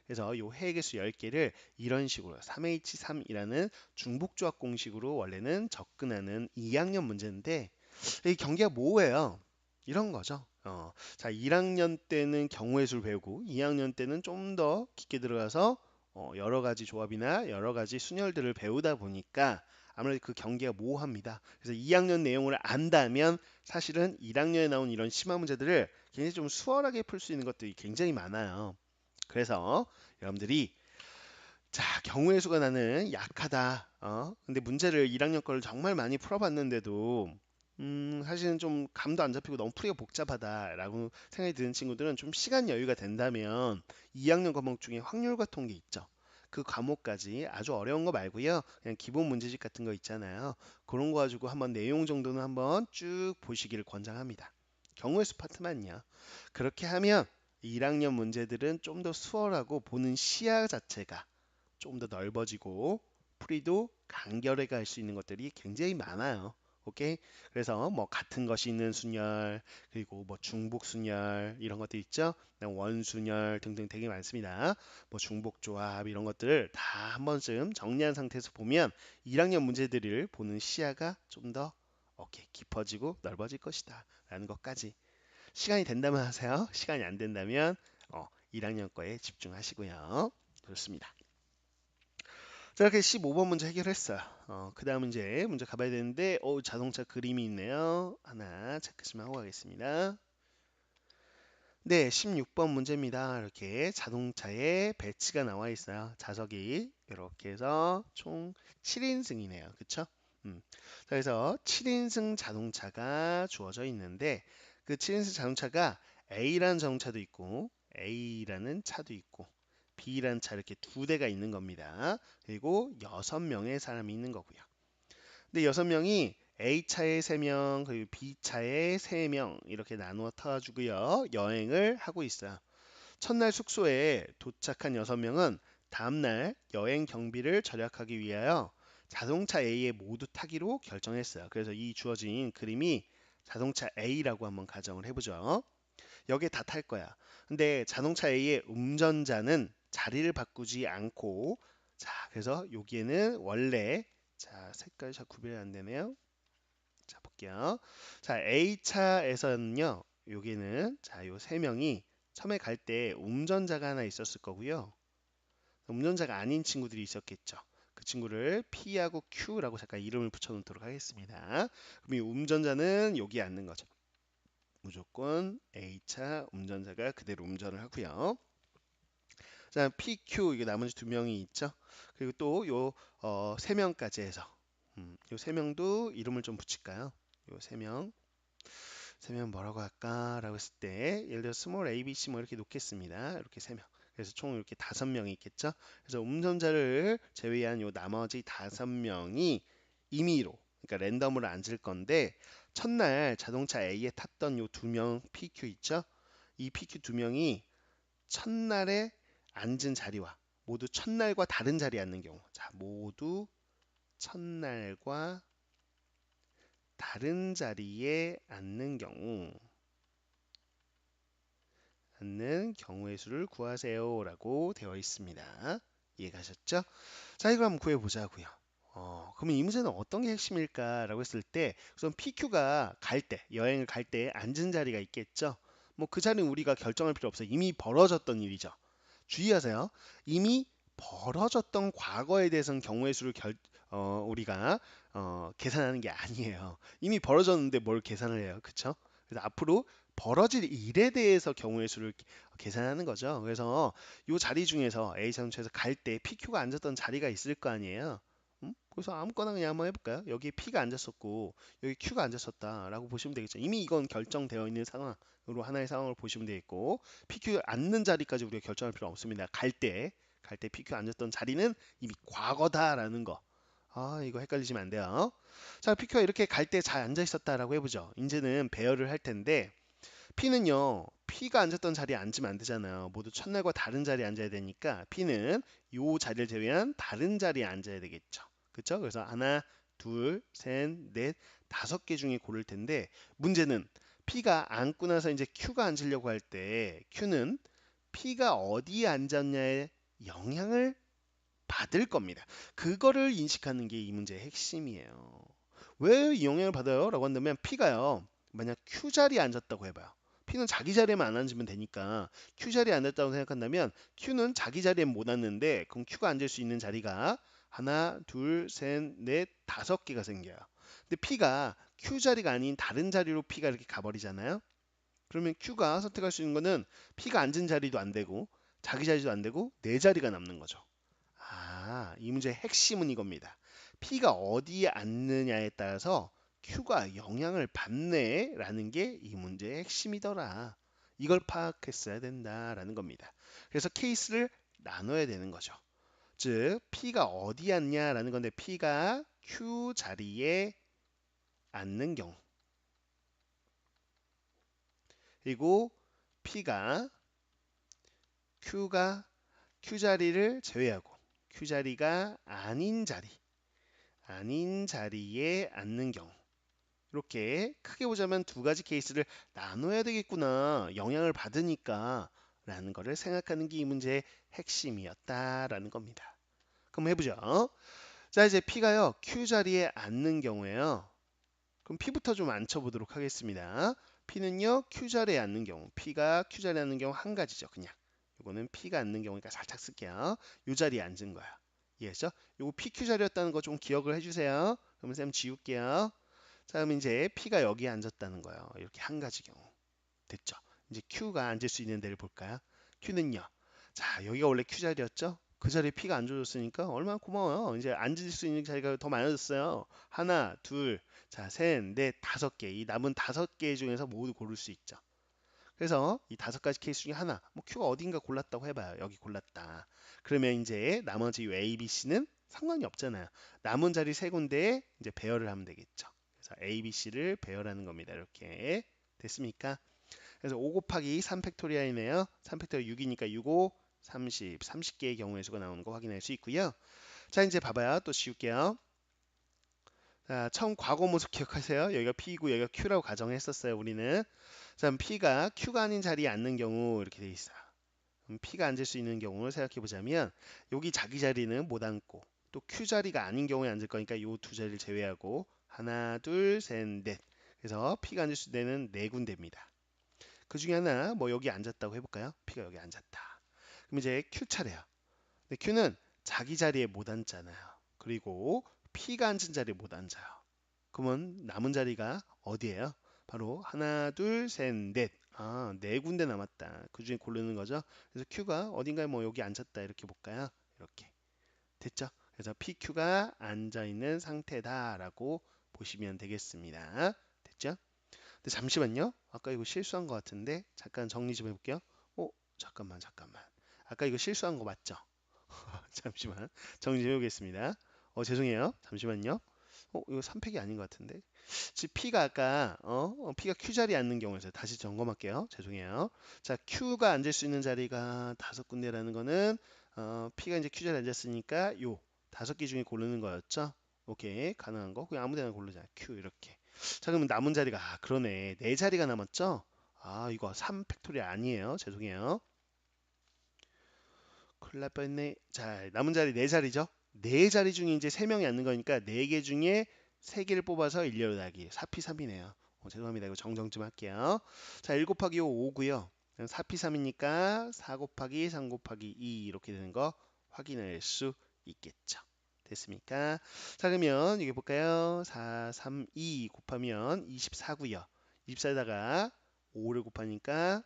그래서 요 해의 개수 10개를 이런 식으로 3H3이라는 중복조합 공식으로 원래는 접근하는 2학년 문제인데 이 경계가 뭐예요? 이런 거죠. 자, 1학년 때는 경우의 수를 배우고 2학년 때는 좀 더 깊게 들어가서 여러 가지 조합이나 여러 가지 순열들을 배우다 보니까 아무래도 그 경계가 모호합니다. 그래서 2학년 내용을 안다면 사실은 1학년에 나온 이런 심화 문제들을 굉장히 좀 수월하게 풀 수 있는 것들이 굉장히 많아요. 그래서 여러분들이 자, 경우의 수가 나는 약하다. 근데 문제를 1학년 거를 정말 많이 풀어봤는데도 사실은 좀 감도 안 잡히고 너무 풀이가 복잡하다라고 생각이 드는 친구들은 좀 시간 여유가 된다면 2학년 과목 중에 확률과 통계 있죠. 그 과목까지 아주 어려운 거 말고요. 그냥 기본 문제집 같은 거 있잖아요. 그런 거 가지고 한번 내용 정도는 한번 쭉 보시기를 권장합니다. 경우의 수 파트만요. 그렇게 하면 1학년 문제들은 좀 더 수월하고 보는 시야 자체가 조금 더 넓어지고 풀이도 간결하게 할 수 있는 것들이 굉장히 많아요. 오케이? 그래서 뭐 같은 것이 있는 순열, 그리고 뭐 중복 순열 이런 것들 있죠? 원순열 등등 되게 많습니다. 뭐 중복 조합 이런 것들을 다 한 번쯤 정리한 상태에서 보면 1학년 문제들을 보는 시야가 좀 더 오케이, 깊어지고 넓어질 것이다. 라는 것까지 시간이 된다면 하세요. 시간이 안 된다면 1학년 거에 집중하시고요. 좋습니다. 자, 이렇게 15번 문제 해결했어요. 그 다음 문제 가봐야 되는데, 자동차 그림이 있네요. 하나 체크 좀 하고 가겠습니다. 네, 16번 문제입니다. 이렇게 자동차에 배치가 나와 있어요. 좌석이 이렇게 해서 총 7인승이네요. 그쵸? 자, 그래서 7인승 자동차가 주어져 있는데, 그 7인승 자동차가 A라는 자동차도 있고, A라는 차도 있고, B라는 차 이렇게 두 대가 있는 겁니다. 그리고 6명의 사람이 있는 거고요. 근데 6명이 A차에 3명, 그리고 B차에 3명 이렇게 나누어 타가지고요. 여행을 하고 있어요. 첫날 숙소에 도착한 6명은 다음날 여행 경비를 절약하기 위하여 자동차 A에 모두 타기로 결정했어요. 그래서 이 주어진 그림이 자동차 A라고 한번 가정을 해보죠. 여기에 다 탈 거야. 근데 자동차 A의 운전자는 자리를 바꾸지 않고 자, 그래서 여기에는 원래 자, 색깔 잘 구별이 안 되네요. 자, 볼게요. 자, A차에서는요. 여기는 자, 요 세 명이 처음에 갈 때 운전자가 하나 있었을 거고요. 운전자가 아닌 친구들이 있었겠죠. 그 친구를 P하고 Q라고 잠깐 이름을 붙여 놓도록 하겠습니다. 그럼 이 운전자는 여기 앉는 거죠. 무조건 A차 운전자가 그대로 운전을 하고요. 자, PQ 이게 나머지 두 명이 있죠. 그리고 또 요 세 명까지 해서 요 세 명도 이름을 좀 붙일까요? 요 세 명 뭐라고 할까라고 했을 때 예를 들어 스몰 A, B, C 뭐 이렇게 놓겠습니다. 이렇게 세 명. 그래서 총 이렇게 5명이 있겠죠. 그래서 운전자를 제외한 요 나머지 5명이 임의로 그러니까 랜덤으로 앉을 건데 첫날 자동차 A에 탔던 요 2명 PQ 있죠? 이 PQ 2명이 첫날에 앉은 자리와 모두 첫날과 다른 자리에 앉는 경우. 자, 모두 첫날과 다른 자리에 앉는 경우의 수를 구하세요라고 되어 있습니다. 이해가셨죠? 자, 이걸 한번 구해보자고요. 그러면 이 문제는 어떤 게 핵심일까라고 했을 때 우선 PQ가 갈 때, 여행을 갈 때 앉은 자리가 있겠죠. 뭐 그 자리는 우리가 결정할 필요 없어요. 이미 벌어졌던 일이죠. 주의하세요. 이미 벌어졌던 과거에 대해서는 경우의 수를 우리가 계산하는 게 아니에요. 이미 벌어졌는데 뭘 계산을 해요. 그쵸? 그래서 앞으로 벌어질 일에 대해서 경우의 수를 계산하는 거죠. 그래서 이 자리 중에서 A 상처에서 갈 때 PQ가 앉았던 자리가 있을 거 아니에요. 그래서 아무거나 그냥 한번 해볼까요? 여기 P가 앉았었고 여기 Q가 앉았었다라고 보시면 되겠죠. 이미 이건 결정되어 있는 상황으로 하나의 상황을 보시면 되겠고 PQ 앉는 자리까지 우리가 결정할 필요 없습니다. 갈 때 PQ 앉았던 자리는 이미 과거다라는 거. 아, 이거 헷갈리시면 안 돼요. 자, PQ가 이렇게 갈 때 잘 앉아 있었다라고 해보죠. 이제는 배열을 할 텐데 P는요, P가 앉았던 자리에 앉으면 안 되잖아요. 모두 첫날과 다른 자리에 앉아야 되니까 P는 요 자리를 제외한 다른 자리에 앉아야 되겠죠. 그쵸? 그래서 하나, 둘, 셋, 넷, 5개 중에 고를 텐데 문제는 P가 앉고 나서 이제 Q가 앉으려고 할 때 Q는 P가 어디에 앉았냐에 영향을 받을 겁니다. 그거를 인식하는 게 이 문제의 핵심이에요. 왜 이 영향을 받아요? 라고 한다면 P가요. 만약 Q 자리에 앉았다고 해봐요. P는 자기 자리에만 안 앉으면 되니까 Q 자리에 앉았다고 생각한다면 Q는 자기 자리에 못 앉는데 그럼 Q가 앉을 수 있는 자리가 하나, 둘, 셋, 넷, 5개가 생겨요. 근데 P가 Q 자리가 아닌 다른 자리로 P가 이렇게 가버리잖아요. 그러면 Q가 선택할 수 있는 거는 P가 앉은 자리도 안 되고 자기 자리도 안 되고 내 자리가 남는 거죠. 아, 이 문제의 핵심은 이겁니다. P가 어디에 앉느냐에 따라서 Q가 영향을 받네라는 게 이 문제의 핵심이더라. 이걸 파악했어야 된다라는 겁니다. 그래서 케이스를 나눠야 되는 거죠. 즉, P가 어디 앉냐라는 건데 P가 Q 자리에 앉는 경우 그리고 P가 Q 자리를 제외하고 Q 자리가 아닌 자리에 앉는 경우 이렇게 크게 보자면 두 가지 케이스를 나눠야 되겠구나. 영향을 받으니까 라는 거를 생각하는 게 이 문제의 핵심이었다라는 겁니다. 그럼 해보죠. 자, 이제 P가요. Q 자리에 앉는 경우에요. 그럼 P부터 좀 앉혀보도록 하겠습니다. P는요. Q 자리에 앉는 경우. P가 Q 자리에 앉는 경우 한 가지죠. 그냥. 이거는 P가 앉는 경우니까 살짝 쓸게요. 이 자리에 앉은 거야. 이해했죠? 요거 PQ 자리였다는 거 좀 기억을 해주세요. 그러면 쌤 지울게요. 자, 그럼 이제 P가 여기에 앉았다는 거예요. 이렇게 한 가지 경우. 됐죠? 이제 Q가 앉을 수 있는 데를 볼까요? Q는요. 자, 여기가 원래 Q 자리였죠? 그 자리에 P가 앉아줬으니까 얼마나 고마워요. 이제 앉을 수 있는 자리가 더 많아졌어요. 하나, 둘, 자, 셋, 넷, 5개. 이 남은 5개 중에서 모두 고를 수 있죠. 그래서 이 5가지 케이스 중에 하나, 뭐 Q가 어딘가 골랐다고 해봐요. 여기 골랐다. 그러면 이제 나머지 이 A, B, C는 상관이 없잖아요. 남은 자리 3군데에 이제 배열을 하면 되겠죠. 그래서 A, B, C를 배열하는 겁니다. 이렇게 됐습니까? 그래서 5 곱하기 3 팩토리아이네요. 3 팩토리아 6이니까 6, 5, 30개의 경우의 수가 나오는 거 확인할 수 있고요. 자, 이제 봐봐요. 또 지울게요. 자, 처음 과거 모습 기억하세요? 여기가 P이고 여기가 Q라고 가정했었어요. 우리는. 자, 그럼 P가 Q가 아닌 자리에 앉는 경우 이렇게 돼 있어요. 그럼 P가 앉을 수 있는 경우를 생각해 보자면 여기 자기 자리는 못 앉고 또 Q 자리가 아닌 경우에 앉을 거니까 이 두 자리를 제외하고 하나, 둘, 셋, 넷. 그래서 P가 앉을 수 있는 데는 4군데입니다. 그 중에 하나 뭐 여기 앉았다고 해볼까요? P가 여기 앉았다. 그럼 이제 Q 차례야. 근데 Q는 자기 자리에 못 앉잖아요. 그리고 P가 앉은 자리에 못 앉아요. 그러면 남은 자리가 어디예요? 바로 하나, 둘, 셋, 넷. 아, 4군데 남았다. 그 중에 고르는 거죠. 그래서 Q가 어딘가에 뭐 여기 앉았다 이렇게 볼까요? 이렇게 됐죠? 그래서 PQ가 앉아 있는 상태다라고 보시면 되겠습니다. 됐죠? 근데 잠시만요. 아까 이거 실수한 것 같은데 잠깐 정리 좀 해볼게요. 잠깐만. 아까 이거 실수한 거 맞죠? 잠시만 정리 좀 해보겠습니다. 죄송해요. 잠시만요. 이거 3팩이 아닌 것 같은데. 지금 P가 아까 P가 Q 자리에 앉는 경우에서 다시 점검할게요. 죄송해요. 자, Q가 앉을 수 있는 자리가 5군데라는 거는 P가 이제 Q 자리에 앉았으니까 요 5개 중에 고르는 거였죠. 오케이. 가능한 거. 그냥 아무 데나 고르자. Q 이렇게. 자, 그러면 남은 자리가 그러네. 4자리가 남았죠? 이거 3팩토리얼 아니에요. 죄송해요. 큰일 날 뻔했네. 자, 남은 자리 4자리죠? 4자리 중에 이제 3명이 앉는 거니까 4개 중에 3개를 뽑아서 일렬로 나기. 4P3이네요. 죄송합니다. 이거 정정 좀 할게요. 자, 1 곱하기 5, 5고요. 4P3이니까 4 곱하기 3 곱하기 2 이렇게 되는 거 확인할 수 있겠죠. 됐습니까? 자, 그러면 이게 볼까요? 4, 3, 2 곱하면 24고요. 24에다가 5를 곱하니까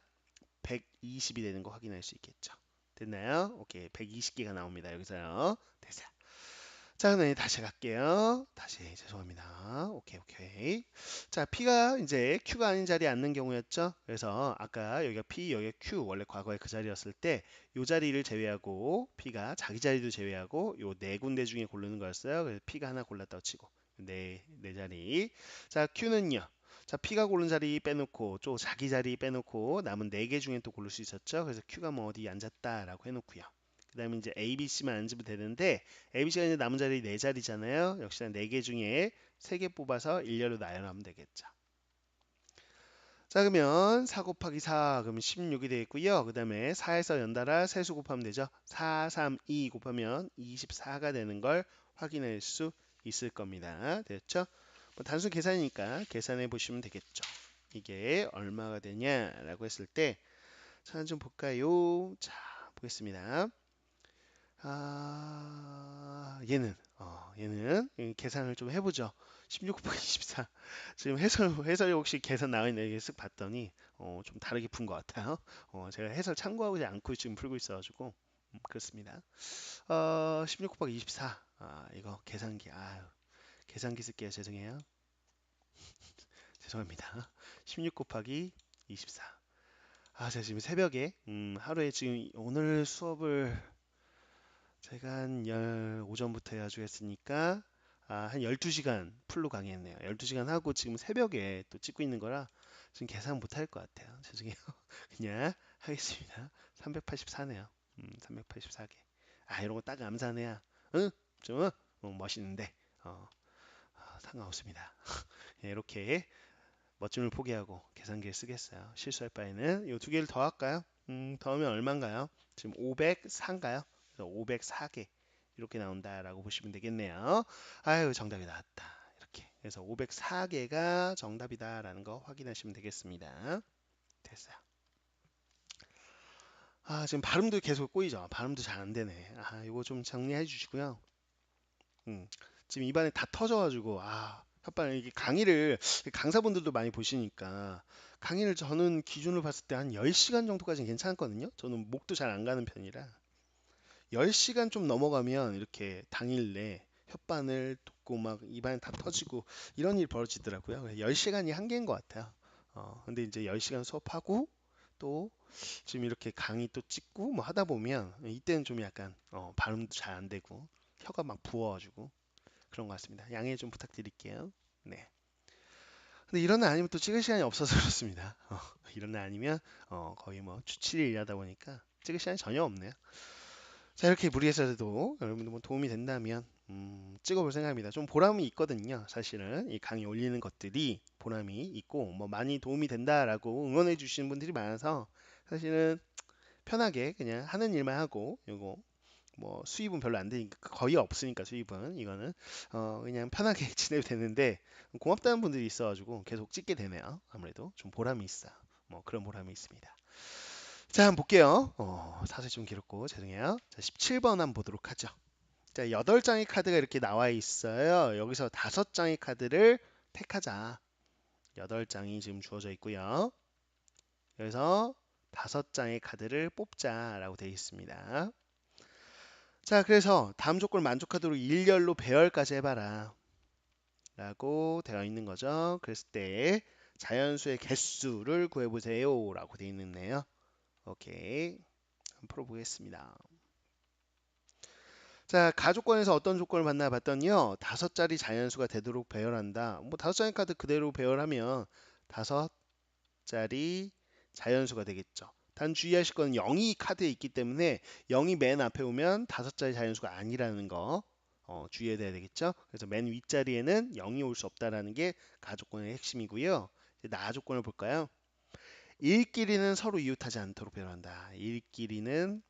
120이 되는 거 확인할 수 있겠죠. 됐나요? 오케이. 120개가 나옵니다. 여기서요. 됐어요. 자, 그럼 다시 갈게요. 다시 죄송합니다. 오케이, 오케이. 자, P가 이제 Q가 아닌 자리에 앉는 경우였죠. 그래서 아까 여기가 P, 여기가 Q, 원래 과거에 그 자리였을 때 이 자리를 제외하고 P가 자기 자리도 제외하고 요 네 군데 중에 고르는 거였어요. 그래서 P가 하나 골랐다고 치고 네 자리. 자, Q는요. 자, P가 고른 자리 빼놓고 또 자기 자리 빼놓고 남은 4개 중에 또 고를 수 있었죠. 그래서 Q가 뭐 어디 앉았다라고 해놓고요. 그 다음에 이제 A, B, C만 앉으면 되는데 ABC가 이제 남은 자리 4자리잖아요. 역시나 4개 중에 3개 뽑아서 일렬로 나열하면 되겠죠. 자, 그러면 4 곱하기 4 그러면 16이 되겠고요. 그 다음에 4에서 연달아 세수 곱하면 되죠. 4, 3, 2 곱하면 24가 되는 걸 확인할 수 있을 겁니다. 됐죠? 뭐 단순 계산이니까 계산해 보시면 되겠죠. 이게 얼마가 되냐라고 했을 때, 자, 좀 볼까요? 자, 보겠습니다. 얘는 계산을 좀 해보죠. 16 곱하기 24. 지금 해설 혹시 계산 나와 있나 이게 쓱 봤더니 좀 다르게 푼 것 같아요. 제가 해설 참고하지 않고 지금 풀고 있어가지고 그렇습니다. 16 곱하기 24. 이거 계산기. 계산기 쓸게요. 죄송해요. 죄송합니다. 16 곱하기 24. 제가 지금 새벽에 하루에 지금 오늘 수업을 제가 오전부터 해가지고 했으니까 한 12시간 풀로 강의했네요. 12시간 하고 지금 새벽에 또 찍고 있는 거라 지금 계산 못할 것 같아요. 죄송해요. 그냥 하겠습니다. 384네요. 384개. 이런 거 딱 암산해야 응? 좀 멋있는데 상관없습니다. 예, 이렇게 멋짐을 포기하고 계산기를 쓰겠어요. 실수할 바에는 이 두 개를 더 할까요? 더하면 얼마인가요? 지금 504인가요? 그래서 504개 이렇게 나온다라고 보시면 되겠네요. 정답이 나왔다. 이렇게. 그래서 504개가 정답이다라는 거 확인하시면 되겠습니다. 됐어요. 지금 발음도 계속 꼬이죠. 발음도 잘 안 되네. 이거 좀 정리해 주시고요. 지금 입안에 다 터져가지고 혓바늘 이게 강사분들도 많이 보시니까 강의를 저는 기준으로 봤을 때 한 10시간 정도까지는 괜찮거든요. 저는 목도 잘 안 가는 편이라 10시간 좀 넘어가면 이렇게 당일 내 혓바늘 돋고 막 입안에 다 터지고 이런 일이 벌어지더라고요. 10시간이 한계인 것 같아요. 근데 이제 10시간 수업하고 또 지금 이렇게 강의 또 찍고 뭐 하다 보면 이때는 좀 약간 발음도 잘 안 되고 혀가 막 부어가지고 그런 것 같습니다. 양해 좀 부탁드릴게요. 네. 근데 이런 날 아니면 또 찍을 시간이 없어서 그렇습니다. 이런 날 아니면 거의 뭐 주 7일 일하다 보니까 찍을 시간이 전혀 없네요. 자, 이렇게 무리해서도 여러분들 뭐 도움이 된다면 찍어볼 생각입니다. 좀 보람이 있거든요. 사실은 이 강의 올리는 것들이 보람이 있고 뭐 많이 도움이 된다라고 응원해 주시는 분들이 많아서 사실은 편하게 그냥 하는 일만 하고 요거 뭐 수입은 별로 안 되니까 거의 없으니까 수입은 이거는 그냥 편하게 지내도 되는데 고맙다는 분들이 있어가지고 계속 찍게 되네요. 아무래도 좀 보람이 있어. 뭐 그런 보람이 있습니다. 자, 한번 볼게요. 사실 좀 길었고 죄송해요. 자, 17번 한번 보도록 하죠. 자, 8장의 카드가 이렇게 나와 있어요. 여기서 5장의 카드를 택하자. 8장이 지금 주어져 있고요. 여기서 5장의 카드를 뽑자라고 되어 있습니다. 자, 그래서 다음 조건을 만족하도록 일렬로 배열까지 해봐라 라고 되어 있는 거죠. 그랬을 때 자연수의 개수를 구해보세요 라고 되어 있네요. 오케이, 한번 풀어보겠습니다. 자, 가족권에서 어떤 조건을 받나 봤더니요. 5자리 자연수가 되도록 배열한다. 뭐 5자리 카드 그대로 배열하면 5자리 자연수가 되겠죠. 단 주의하실 건 0이 카드에 있기 때문에 0이 맨 앞에 오면 5자리 자연수가 아니라는 거 주의해야 되겠죠. 그래서 맨 윗자리에는 0이 올 수 없다라는 게 가족권의 핵심이고요. 이제 나 조건을 볼까요? 일끼리는 서로 이웃하지 않도록 배열한다. 일끼리는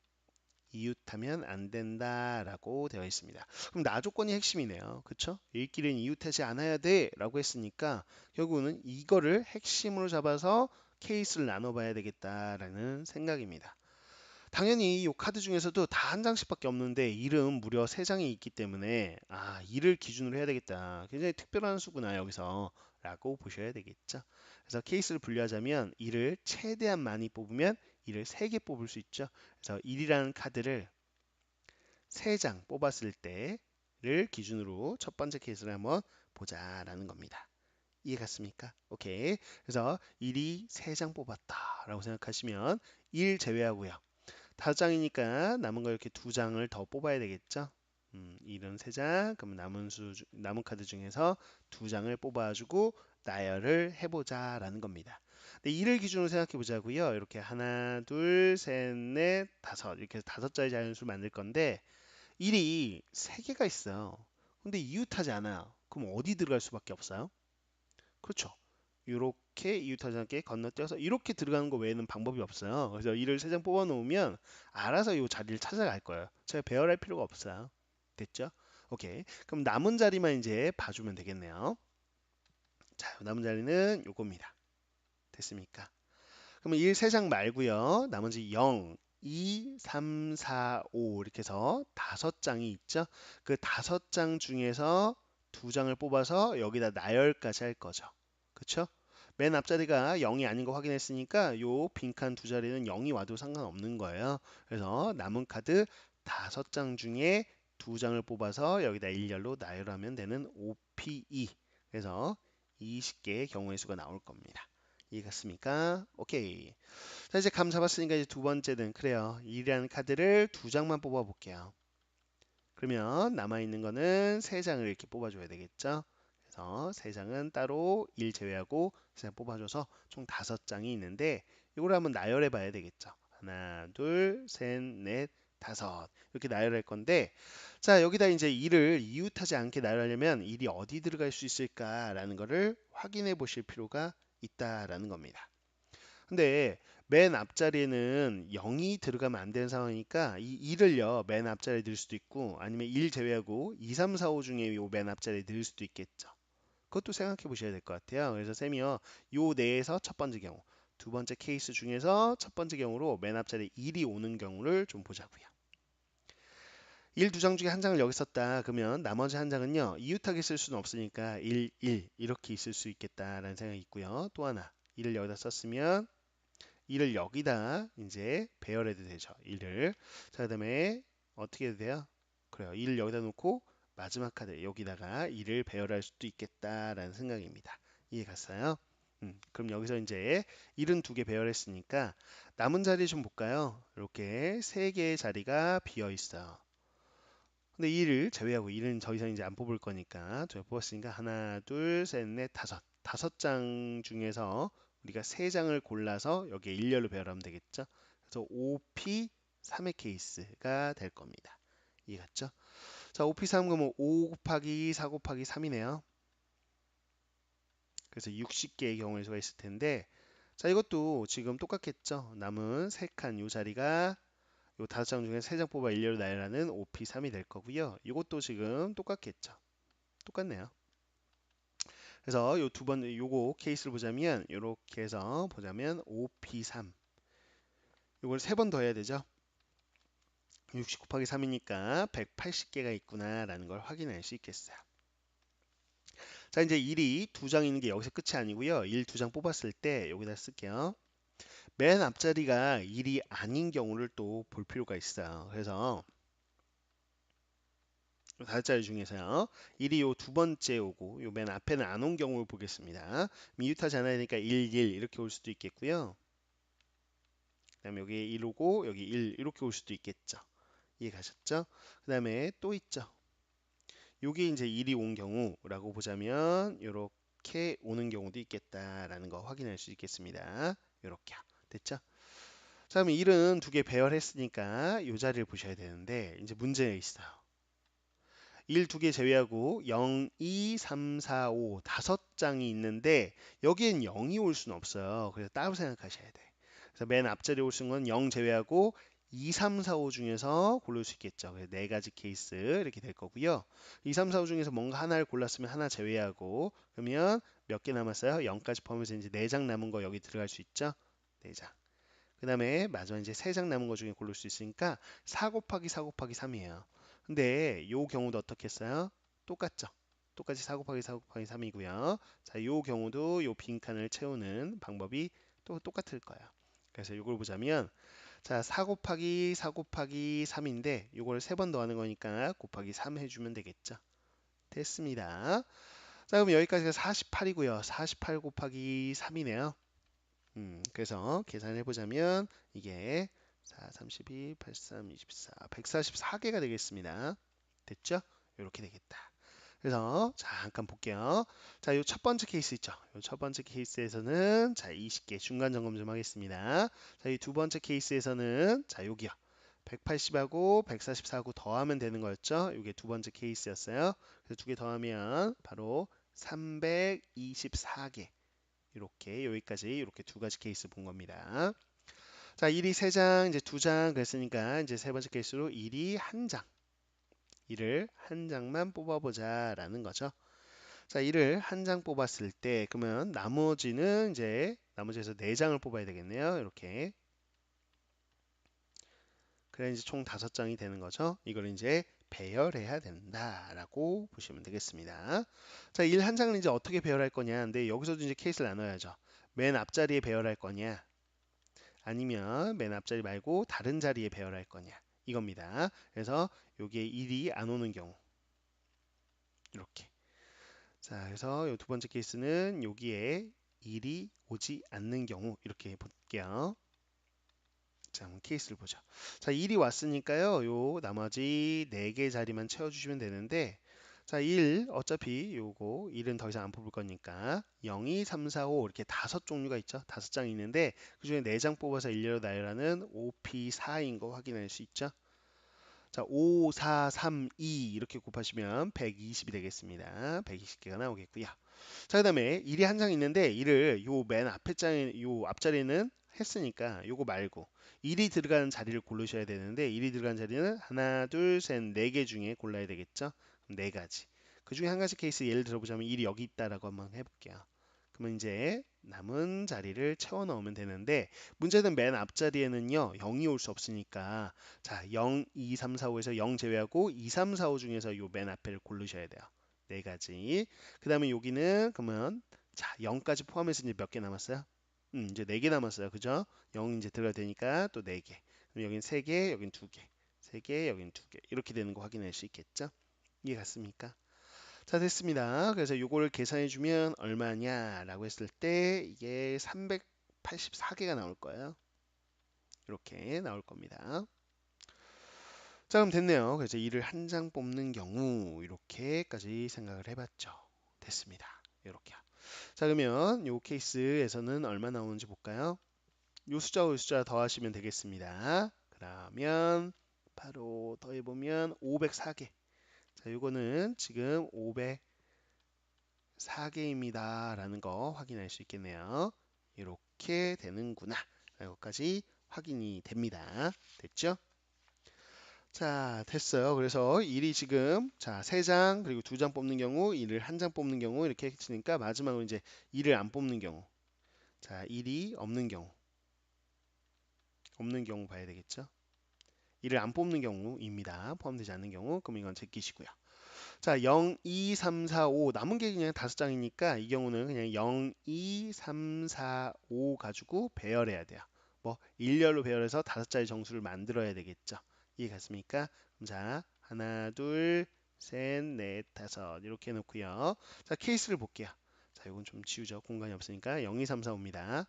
이웃하면 안 된다라고 되어 있습니다. 그럼 나 조건이 핵심이네요. 그쵸? 일끼리는 이웃하지 않아야 돼라고 했으니까 결국은 이거를 핵심으로 잡아서 케이스를 나눠봐야 되겠다라는 생각입니다. 당연히 이 카드 중에서도 다 한 장씩밖에 없는데 일은 무려 3장이 있기 때문에 일을 기준으로 해야 되겠다. 굉장히 특별한 수구나 여기서 라고 보셔야 되겠죠. 그래서 케이스를 분류하자면 일을 최대한 많이 뽑으면 일을 3개 뽑을 수 있죠. 그래서 일이라는 카드를 3장 뽑았을 때를 기준으로 첫 번째 케이스를 한번 보자라는 겁니다. 이해 갔습니까? 오케이. 그래서 일이 3장 뽑았다라고 생각하시면 일 제외하고요. 5장이니까 남은 거 이렇게 2장을 더 뽑아야 되겠죠? 일은 3장, 그럼 남은 카드 중에서 2장을 뽑아주고 나열을 해보자라는 겁니다. 근데 일을 기준으로 생각해 보자고요. 이렇게 하나, 둘, 셋, 넷, 다섯 이렇게 5자리 자연수를 만들 건데 일이 3개가 있어요. 근데 이웃하지 않아요. 그럼 어디 들어갈 수밖에 없어요? 그렇죠. 이렇게 이웃하지 않게 건너뛰어서 이렇게 들어가는 거 외에는 방법이 없어요. 그래서 이를 3장 뽑아 놓으면 알아서 이 자리를 찾아갈 거예요. 제가 배열할 필요가 없어요. 됐죠? 오케이. 그럼 남은 자리만 이제 봐주면 되겠네요. 자, 남은 자리는 요겁니다. 됐습니까? 그러면 1, 3장 말고요. 나머지 0, 2, 3, 4, 5 이렇게 해서 5장이 있죠. 그 5장 중에서 2장을 뽑아서 여기다 나열까지 할 거죠. 그쵸? 맨 앞자리가 0이 아닌 거 확인했으니까 요 빈칸 2자리는 0이 와도 상관없는 거예요. 그래서 남은 카드 5장 중에 2장을 뽑아서 여기다 일렬로 나열하면 되는 OPE. 그래서 20개의 경우의 수가 나올 겁니다. 이해갔습니까? 오케이. 자, 이제 감 잡았으니까 이제 두 번째는 그래요. 1이라는 카드를 2장만 뽑아 볼게요. 그러면 남아있는 거는 3장을 이렇게 뽑아줘야 되겠죠. 그래서 3장은 따로 1 제외하고 3장 뽑아줘서 총 5장이 있는데 이걸 한번 나열해 봐야 되겠죠. 하나, 둘, 셋, 넷, 다섯 이렇게 나열할 건데 자, 여기다 이제 1을 이웃하지 않게 나열하려면 1이 어디 들어갈 수 있을까라는 거를 확인해 보실 필요가 있다라는 겁니다. 근데 맨 앞자리에는 0이 들어가면 안 되는 상황이니까 이 2를요 맨 앞자리에 넣을 수도 있고 아니면 1 제외하고 2, 3, 4, 5 중에 요 맨 앞자리에 넣을 수도 있겠죠. 그것도 생각해 보셔야 될 것 같아요. 그래서 쌤이요 요 내에서 첫 번째 경우 두 번째 케이스 중에서 첫 번째 경우로 맨 앞자리에 1이 오는 경우를 좀 보자고요. 1, 2장 중에 한 장을 여기 썼다. 그러면 나머지 한 장은요 이웃하게 쓸 수는 없으니까 1, 1 이렇게 있을 수 있겠다라는 생각이 있고요. 또 하나 1을 여기다 썼으면 이를 여기다 이제 배열해도 되죠. 이를. 자, 그다음에 어떻게 해도 돼요? 그래요. 이를 여기다 놓고 마지막 카드 여기다가 이를 배열할 수도 있겠다라는 생각입니다. 이해 갔어요? 그럼 여기서 이제 72개 배열했으니까 남은 자리 좀 볼까요? 이렇게 3개의 자리가 비어 있어요. 근데 이를 제외하고 이는 더 이상 이제 안 뽑을 거니까 제가 뽑았으니까 하나, 둘, 셋, 넷, 다섯. 5장 중에서 우리가 3장을 골라서 여기에 일렬로 배열하면 되겠죠. 그래서 OP 3의 케이스가 될 겁니다. 이해갔죠? 자, OP3 그러면 5 곱하기 4 곱하기 3이네요. 그래서 60개의 경우의 수가 있을 텐데 자, 이것도 지금 똑같겠죠. 남은 3칸 요 자리가 요 5장 중에 3장 뽑아 일렬로 나열하는 OP3이 될 거고요. 이것도 지금 똑같겠죠. 똑같네요. 그래서 요 두 번 요거 케이스를 보자면 이렇게 해서 보자면 OP3 요걸 3번 더 해야 되죠. 60 곱하기 3이니까 180개가 있구나라는 걸 확인할 수 있겠어요. 자, 이제 1이 2장 있는 게 여기서 끝이 아니고요. 1 2장 뽑았을 때 여기다 쓸게요. 맨 앞자리가 1이 아닌 경우를 또 볼 필요가 있어요. 그래서 5자리 중에서요. 1이 요 두 번째 오고 요 맨 앞에는 안 온 경우를 보겠습니다. 미웃하지 않아야 되니까 1, 1 이렇게 올 수도 있겠고요. 그다음에 여기 1 오고 여기 1 이렇게 올 수도 있겠죠. 이해 가셨죠? 그 다음에 또 있죠. 요게 이제 1이 온 경우라고 보자면 요렇게 오는 경우도 있겠다라는 거 확인할 수 있겠습니다. 요렇게요. 됐죠? 자, 그럼 1은 두 개 배열했으니까 요 자리를 보셔야 되는데 이제 문제가 있어요. 1 두 개 제외하고 0, 2, 3, 4, 5 다섯 장이 있는데 여기엔 0이 올 수는 없어요. 그래서 따로 생각하셔야 돼. 그래서 맨 앞자리에 올 수 있는 건 0 제외하고 2, 3, 4, 5 중에서 고를 수 있겠죠. 그래서 네 가지 케이스 이렇게 될 거고요. 2, 3, 4, 5 중에서 뭔가 하나를 골랐으면 하나 제외하고 그러면 몇 개 남았어요? 0까지 포함해서 이제 4장 남은 거 여기 들어갈 수 있죠? 4장. 그 다음에 마지막 이제 3장 남은 거 중에 고를 수 있으니까 4 곱하기 4 곱하기 3이에요. 근데 요 경우도 어떻게 했어요? 똑같죠? 똑같이 4 곱하기 4 곱하기 3이고요. 자, 요 경우도 요 빈칸을 채우는 방법이 또 똑같을 거예요. 그래서 요걸 보자면 자, 4 곱하기 4 곱하기 3인데 요걸 3번 더하는 거니까 곱하기 3 해주면 되겠죠? 됐습니다. 자, 그럼 여기까지가 48이고요. 48 곱하기 3이네요. 그래서 계산해 보자면 이게 4, 32, 83, 24, 144개가 되겠습니다. 됐죠? 이렇게 되겠다. 그래서 잠깐 볼게요. 자, 요 첫 번째 케이스 있죠? 요 첫 번째 케이스에서는 자, 20개 중간 점검 좀 하겠습니다. 자, 이 두 번째 케이스에서는 자, 여기요. 180하고 144하고 더하면 되는 거였죠? 이게 두 번째 케이스였어요. 그래서 두 개 더하면 바로 324개. 이렇게 여기까지 이렇게 두 가지 케이스 본 겁니다. 자, 1이 3장, 이제 2장 그랬으니까 이제 세 번째 케이스로 1이 한 장. 1을 한 장만 뽑아보자라는 거죠. 자, 1을 한 장 뽑았을 때 그러면 나머지는 이제 나머지에서 4장을 뽑아야 되겠네요. 이렇게. 그래 이제 총 5장이 되는 거죠. 이걸 이제 배열해야 된다라고 보시면 되겠습니다. 자, 1 한 장을 이제 어떻게 배열할 거냐. 근데 여기서도 이제 케이스를 나눠야죠. 맨 앞자리에 배열할 거냐. 아니면 맨 앞자리 말고 다른 자리에 배열할 거냐 이겁니다. 그래서 여기에 1이 안 오는 경우 이렇게. 자, 그래서 이 두 번째 케이스는 여기에 1이 오지 않는 경우 이렇게 볼게요. 자, 한번 케이스를 보죠. 자, 1이 왔으니까요. 요 나머지 4개 자리만 채워주시면 되는데 자, 1 어차피 요거 1은 더 이상 안 뽑을 거니까 0, 2, 3, 4, 5 이렇게 다섯 종류가 있죠. 다섯 장 있는데 그중에 4장 뽑아서 일렬로 나열하는 OP4인 거 확인할 수 있죠. 자, 5, 4, 3, 2 이렇게 곱하시면 120이 되겠습니다. 120개가 나오겠고요. 자, 그다음에 1이 한 장 있는데 1을 요 맨 앞에 장에 요 앞자리는 했으니까 요거 말고 1이 들어가는 자리를 고르셔야 되는데 1이 들어가는 자리는 하나, 둘, 셋, 네 개 중에 골라야 되겠죠? 그럼 네 가지. 그 중에 한 가지 케이스 예를 들어보자면 1이 여기 있다라고 한번 해볼게요. 그러면 이제 남은 자리를 채워 넣으면 되는데 문제는 맨 앞자리에는요 0이 올 수 없으니까 자 0, 2, 3, 4, 5에서 0 제외하고 2, 3, 4, 5 중에서 요 맨 앞에를 고르셔야 돼요. 네 가지. 그 다음에 여기는 그러면 자 0까지 포함해서 이제 몇 개 남았어요? 이제 4개 남았어요. 그죠? 0 이제 들어가야 되니까 또 4개. 그럼 여긴 3개, 여긴 2개. 3개, 여긴 2개. 이렇게 되는 거 확인할 수 있겠죠? 이해 갔습니까? 자, 됐습니다. 그래서 요거를 계산해 주면 얼마냐라고 했을 때 이게 384개가 나올 거예요. 이렇게 나올 겁니다. 자, 그럼 됐네요. 그래서 이를 한 장 뽑는 경우 이렇게까지 생각을 해봤죠. 됐습니다. 이렇게. 자, 그러면 요 케이스에서는 얼마 나오는지 볼까요? 요 숫자와 요 숫자 더하시면 되겠습니다. 그러면 바로 더해보면 504개. 자, 요거는 지금 504개입니다. 라는 거 확인할 수 있겠네요. 이렇게 되는구나. 이거까지 확인이 됩니다. 됐죠? 자, 됐어요. 그래서 1이 지금 자, 3장 그리고 2장 뽑는 경우, 1을 한 장 뽑는 경우 이렇게 했으니까 마지막으로 이제 1을 안 뽑는 경우. 자, 1이 없는 경우 봐야 되겠죠? 1을 안 뽑는 경우입니다. 포함되지 않는 경우. 그럼 이건 제끼시고요. 자, 0, 2, 3, 4, 5 남은 게 그냥 5장이니까 이 경우는 그냥 0, 2, 3, 4, 5 가지고 배열해야 돼요. 뭐 일렬로 배열해서 5자리 정수를 만들어야 되겠죠. 이해 갔습니까? 그럼 자, 하나, 둘, 셋, 넷, 다섯 이렇게 해놓고요. 자, 케이스를 볼게요. 자, 이건 좀 지우죠. 공간이 없으니까 0, 2, 3, 4, 5입니다.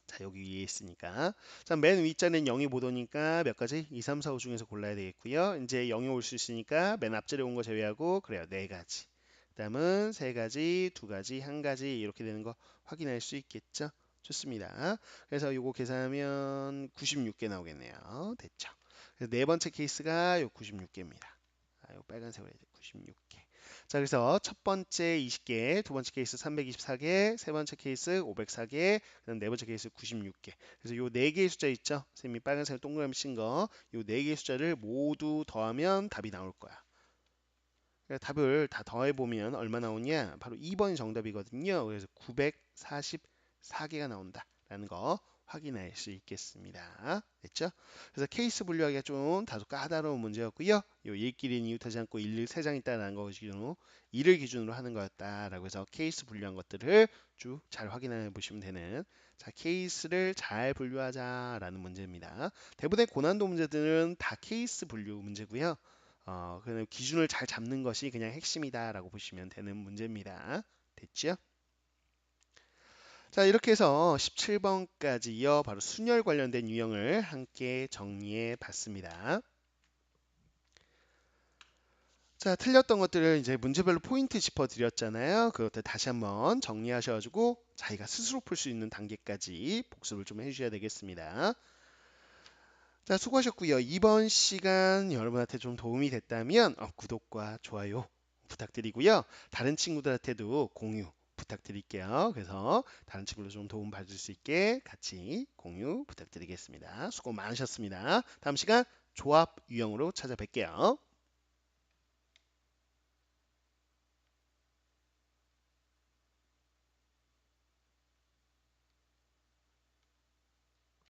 자, 여기 위에 있으니까. 자, 맨 윗자리는 0이 못 오니까 몇 가지? 2, 3, 4, 5 중에서 골라야 되겠고요. 이제 0이 올 수 있으니까 맨 앞자리에 온 거 제외하고 그래요. 네 가지. 그다음은 세 가지, 두 가지, 한 가지 이렇게 되는 거 확인할 수 있겠죠? 좋습니다. 그래서 요거 계산하면 96개 나오겠네요. 됐죠? 그래서 네 번째 케이스가 요 96개입니다. 요 빨간색으로 해야 돼. 96개. 자, 그래서 첫 번째 20개, 두 번째 케이스 324개, 세 번째 케이스 504개, 그다음 네 번째 케이스 96개. 그래서 요 네 개의 숫자 있죠? 선생님이 빨간색 동그라미 친 거, 요 네 개의 숫자를 모두 더하면 답이 나올 거야. 그러니까 답을 다 더해 보면 얼마 나오냐? 바로 2번이 정답이거든요. 그래서 944개가 나온다라는 거 확인할 수 있겠습니다. 됐죠? 그래서 케이스 분류하기가 좀 다소 까다로운 문제였고요. 요 일끼리는 이웃하지 않고 일일 3장 있다라는 거 기준으로 이를 기준으로 하는 거였다라고 해서 케이스 분류한 것들을 쭉 잘 확인해 보시면 되는 자, 케이스를 잘 분류하자라는 문제입니다. 대부분의 고난도 문제들은 다 케이스 분류 문제고요. 그냥 기준을 잘 잡는 것이 그냥 핵심이다라고 보시면 되는 문제입니다. 됐죠? 자, 이렇게 해서 17번까지요. 바로 순열 관련된 유형을 함께 정리해 봤습니다. 자, 틀렸던 것들을 이제 문제별로 포인트 짚어 드렸잖아요. 그것들 다시 한번 정리하셔가지고 자기가 스스로 풀 수 있는 단계까지 복습을 좀 해주셔야 되겠습니다. 자, 수고하셨고요. 이번 시간 여러분한테 좀 도움이 됐다면 구독과 좋아요 부탁드리고요. 다른 친구들한테도 공유 부탁드릴게요. 그래서 다른 친구들 좀 도움 받을 수 있게 같이 공유 부탁드리겠습니다. 수고 많으셨습니다. 다음 시간 조합 유형으로 찾아뵐게요.